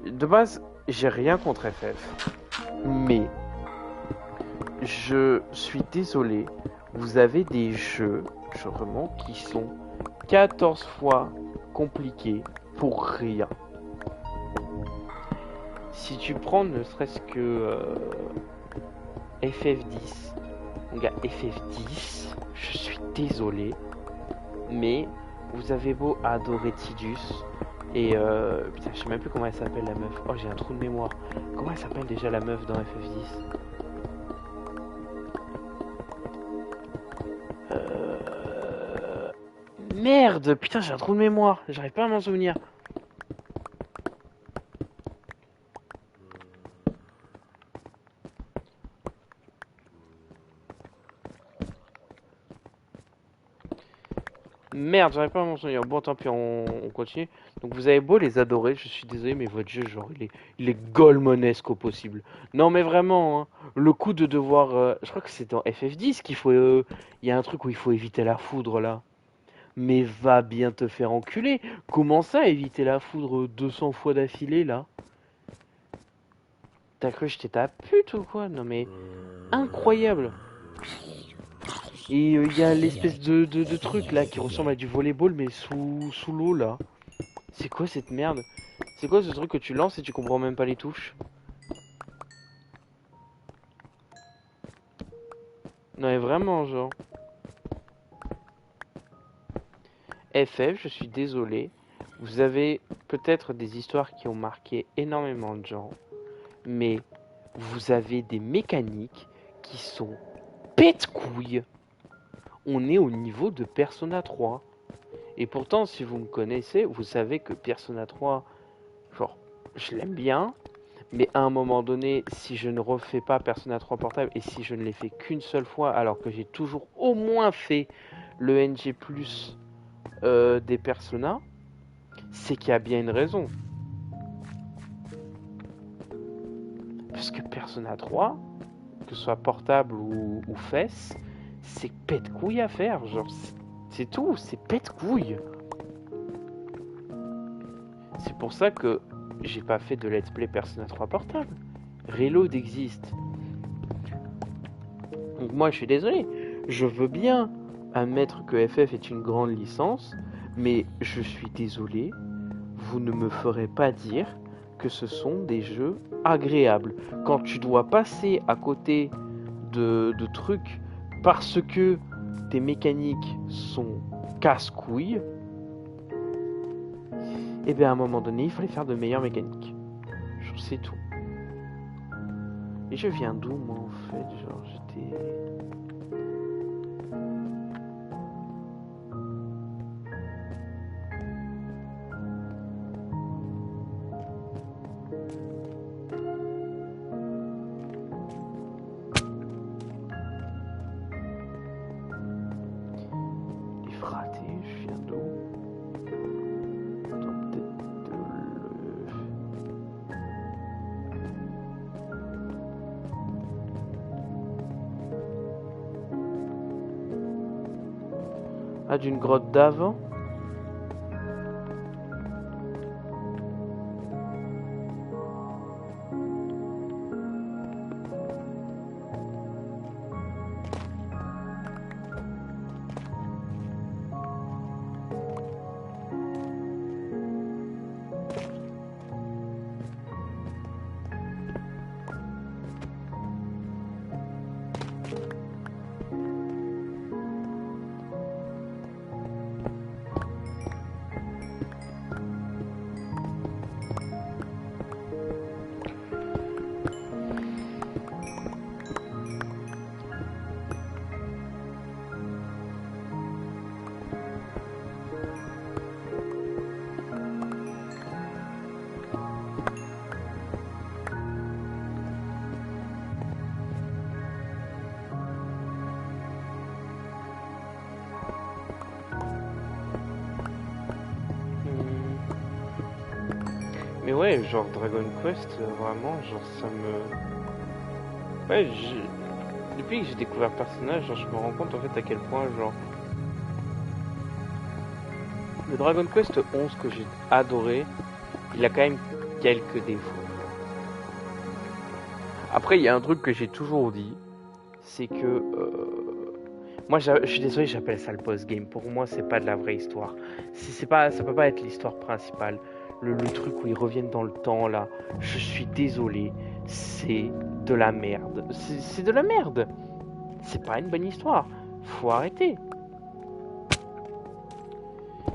de base, j'ai rien contre FF. Mais, je suis désolé, vous avez des jeux, vraiment, qui sont 14 fois compliqués pour rien. Si tu prends ne serait-ce que FF10, mon gars, FF10, je suis désolé, mais vous avez beau adorer Tidus, et putain, je sais même plus comment elle s'appelle la meuf. Oh, j'ai un trou de mémoire. Comment elle s'appelle déjà la meuf dans FF10? Merde, putain, j'ai un trou de mémoire. J'arrive pas à m'en souvenir. Merde, j'arrive pas à m'en souvenir. Bon, tant pis, on continue. Donc, vous avez beau les adorer, je suis désolé, mais votre jeu, genre, il est golemonesque au possible. Non, mais vraiment, hein, le coup de devoir. Je crois que c'est dans FF10 qu'il faut. Il y a un truc où il faut éviter la foudre là. Mais va bien te faire enculer. Comment ça, éviter la foudre 200 fois d'affilée là? T'as cru que j'étais ta pute ou quoi? Non, mais incroyable. Et il y a l'espèce de truc là qui ressemble à du volleyball mais sous l'eau là. C'est quoi cette merde? C'est quoi ce truc que tu lances et tu comprends même pas les touches? Non mais vraiment genre. FF, je suis désolé. Vous avez peut-être des histoires qui ont marqué énormément de gens. Mais vous avez des mécaniques qui sont pète-couilles. On est au niveau de Persona 3. Et pourtant, si vous me connaissez, vous savez que Persona 3, genre, je l'aime bien. Mais à un moment donné, si je ne refais pas Persona 3 portable et si je ne l'ai fait qu'une seule fois, alors que j'ai toujours au moins fait le NG+, des Persona, c'est qu'il y a bien une raison. Parce que Persona 3, que ce soit portable ou FES, c'est pète couille à faire. Genre, c'est tout, c'est pète couille. C'est pour ça que j'ai pas fait de let's play Persona 3 portable. Reload existe. Donc moi je suis désolé, je veux bien admettre que FF est une grande licence, mais je suis désolé, vous ne me ferez pas dire que ce sont des jeux agréables. Quand tu dois passer à côté de trucs parce que tes mécaniques sont casse-couilles, et bien à un moment donné, il fallait faire de meilleures mécaniques. Je sais tout. Et je viens d'où moi en fait? Genre j'étais... Les fratés, je viens d'où? Attends, peut-être de le... Ah, d'une grotte d'avant? Mais ouais, genre Dragon Quest, vraiment, genre ça me... Ouais, depuis que j'ai découvert le personnage, genre je me rends compte en fait à quel point, genre... Le Dragon Quest 11 que j'ai adoré, il a quand même quelques défauts. Après, il y a un truc que j'ai toujours dit, c'est que moi, je suis désolé, j'appelle ça le post-game. Pour moi, c'est pas de la vraie histoire. C'est pas, ça peut pas être l'histoire principale. Le truc où ils reviennent dans le temps là, je suis désolé, c'est de la merde. C'est de la merde. C'est pas une bonne histoire. Faut arrêter.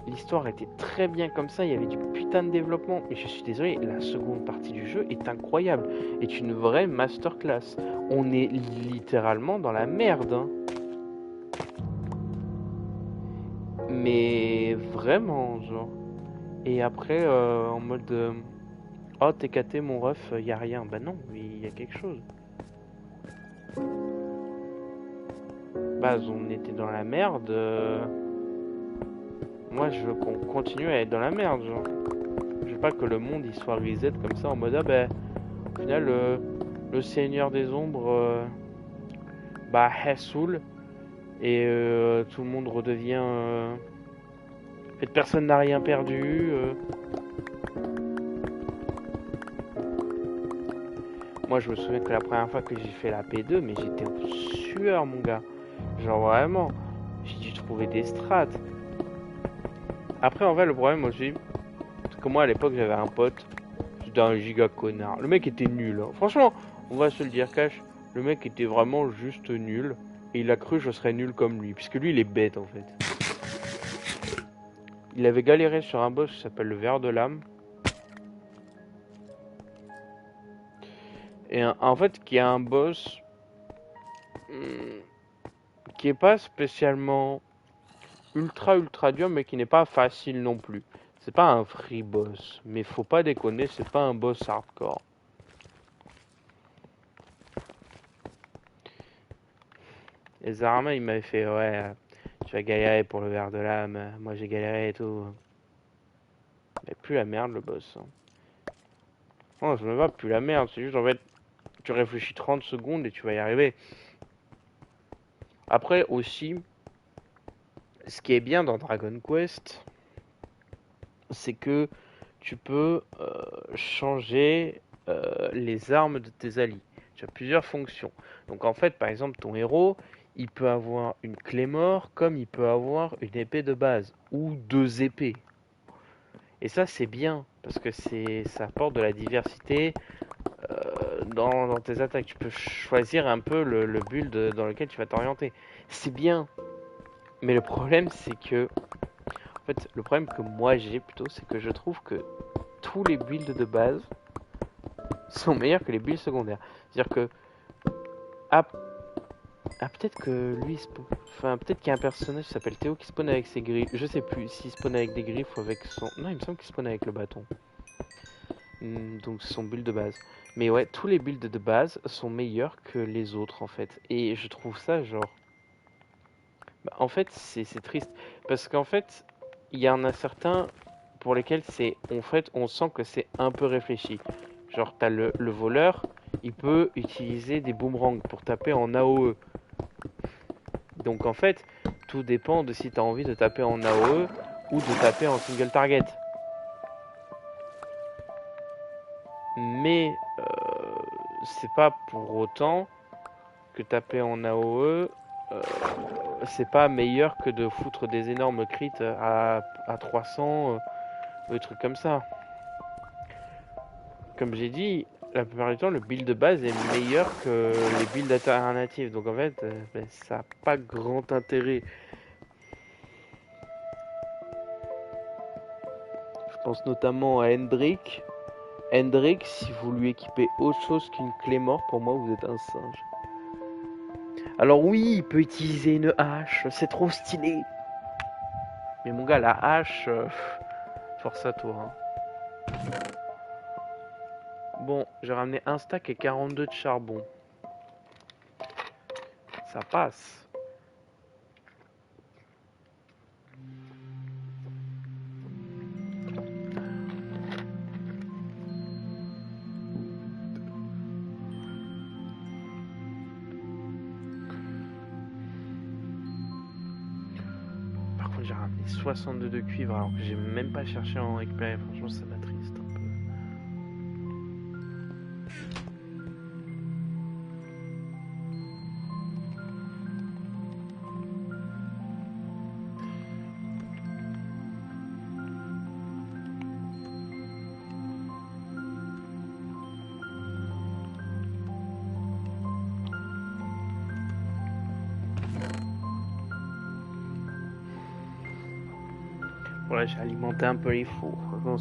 L'histoire était très bien comme ça, il y avait du putain de développement. Et je suis désolé, la seconde partie du jeu est incroyable. Est une vraie masterclass. On est littéralement dans la merde. Hein. Mais vraiment, genre. Et après, en mode oh, t'es caté, mon ref, y a rien. Bah non, il y a quelque chose. Bah, on était dans la merde. Moi, je veux qu'on continue à être dans la merde, genre. Je veux pas que le monde il soit reset comme ça en mode ah bah, au final, le Seigneur des Ombres, bah, Hassoul. Et tout le monde redevient. En fait, personne n'a rien perdu. Moi, je me souviens que la première fois que j'ai fait la P2, mais j'étais en sueur, mon gars. Genre vraiment, j'ai dû trouver des strates. Après, en fait, le problème aussi, c'est que moi, à l'époque, j'avais un pote. C'était un giga connard. Le mec était nul. Hein. Franchement, on va se le dire cash. Le mec était vraiment juste nul. Et il a cru que je serais nul comme lui. Puisque lui, il est bête, en fait. Il avait galéré sur un boss qui s'appelle le ver de l'âme. Et en fait, qui est un boss qui est pas spécialement ultra dur, mais qui n'est pas facile non plus. C'est pas un free boss, mais faut pas déconner, c'est pas un boss hardcore. Et Zarama, il m'avait fait, ouais, tu vas galérer pour le ver de l'âme, moi j'ai galéré et tout. Mais plus la merde le boss. Hein. Non, je me va plus la merde, c'est juste en fait, tu réfléchis 30 secondes et tu vas y arriver. Après aussi, ce qui est bien dans Dragon Quest, c'est que tu peux changer les armes de tes alliés. Tu as plusieurs fonctions. Donc en fait, par exemple, ton héros, il peut avoir une Claymore comme il peut avoir une épée de base ou deux épées. Et ça, c'est bien parce que ça apporte de la diversité dans tes attaques. Tu peux choisir un peu le build dans lequel tu vas t'orienter. C'est bien. Mais le problème, c'est que en fait, le problème que moi j'ai plutôt, c'est que je trouve que tous les builds de base sont meilleurs que les builds secondaires. C'est-à-dire que ah, peut-être que lui, enfin peut-être qu'il y a un personnage qui s'appelle Théo qui spawn avec ses griffes. Je sais plus s'il spawn avec des griffes ou avec son. Non, il me semble qu'il spawn avec le bâton. Donc c'est son build de base. Mais ouais, tous les builds de base sont meilleurs que les autres en fait. Et je trouve ça genre. Bah, en fait, c'est triste parce qu'en fait, il y en a certains pour lesquels c'est en fait on sent que c'est un peu réfléchi. Genre t'as le voleur, il peut utiliser des boomerangs pour taper en AOE. Donc en fait, tout dépend de si t'as envie de taper en AOE ou de taper en single target. Mais c'est pas pour autant que taper en AOE c'est pas meilleur que de foutre des énormes crits à 300 des trucs comme ça. Comme j'ai dit, la plupart du temps, le build de base est meilleur que les builds alternatifs. Donc en fait, ça n'a pas grand intérêt. Je pense notamment à Hendrik. Hendrik, si vous lui équipez autre chose qu'une clé morte, pour moi, vous êtes un singe. Alors oui, il peut utiliser une hache, c'est trop stylé. Mais mon gars, la hache, force à toi. Hein. Bon, j'ai ramené un stack et 42 de charbon. Ça passe. Par contre, j'ai ramené 62 de cuivre alors que j'ai même pas cherché à en récupérer. Franchement, ça m'attriste un peu. Voilà, j'ai alimenté un peu les fours. Franchement,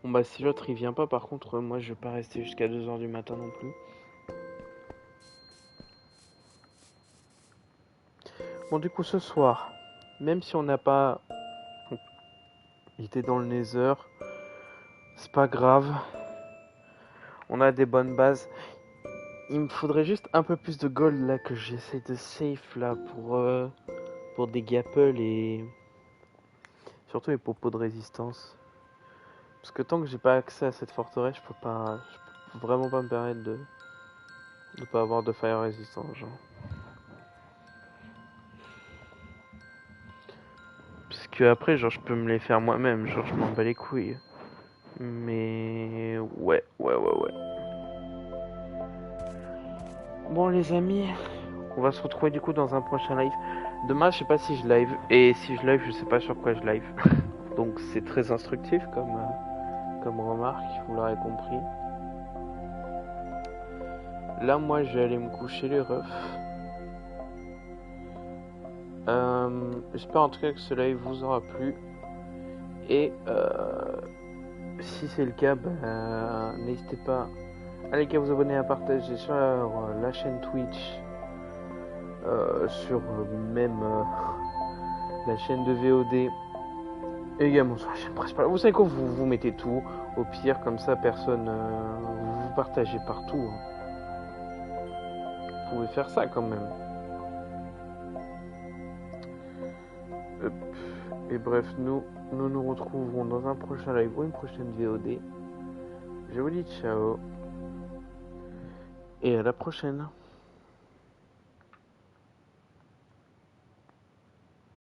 Bon bah si l'autre il vient pas, par contre, moi je vais pas rester jusqu'à 2h du matin non plus. Bon du coup ce soir, même si on n'a pas été dans le Nether, c'est pas grave. On a des bonnes bases. Il me faudrait juste un peu plus de gold là que j'essaie de safe là pour des gapples et surtout les popos de résistance. Parce que tant que j'ai pas accès à cette forteresse, je peux vraiment pas me permettre de pas avoir de fire résistance, genre. Parce que après, genre, je peux me les faire moi-même, genre, je m'en bats les couilles. Mais ouais. Bon les amis, on va se retrouver du coup dans un prochain live. Demain, je sais pas si je live, et si je live, je sais pas sur quoi je live. Donc c'est très instructif comme remarque, vous l'aurez compris. Là, moi, je vais aller me coucher les refs. J'espère en tout cas que ce live vous aura plu. Et si c'est le cas, n'hésitez pas à liker, à vous abonner, à partager sur la chaîne Twitch, sur même la chaîne de VOD, et également sur la chaîne principale. Vous savez quoi, vous mettez tout. Au pire, comme ça, personne, vous partagez partout. Vous pouvez faire ça quand même. Hop. Et bref, nous nous retrouverons dans un prochain live ou une prochaine VOD. Je vous dis ciao. Et à la prochaine.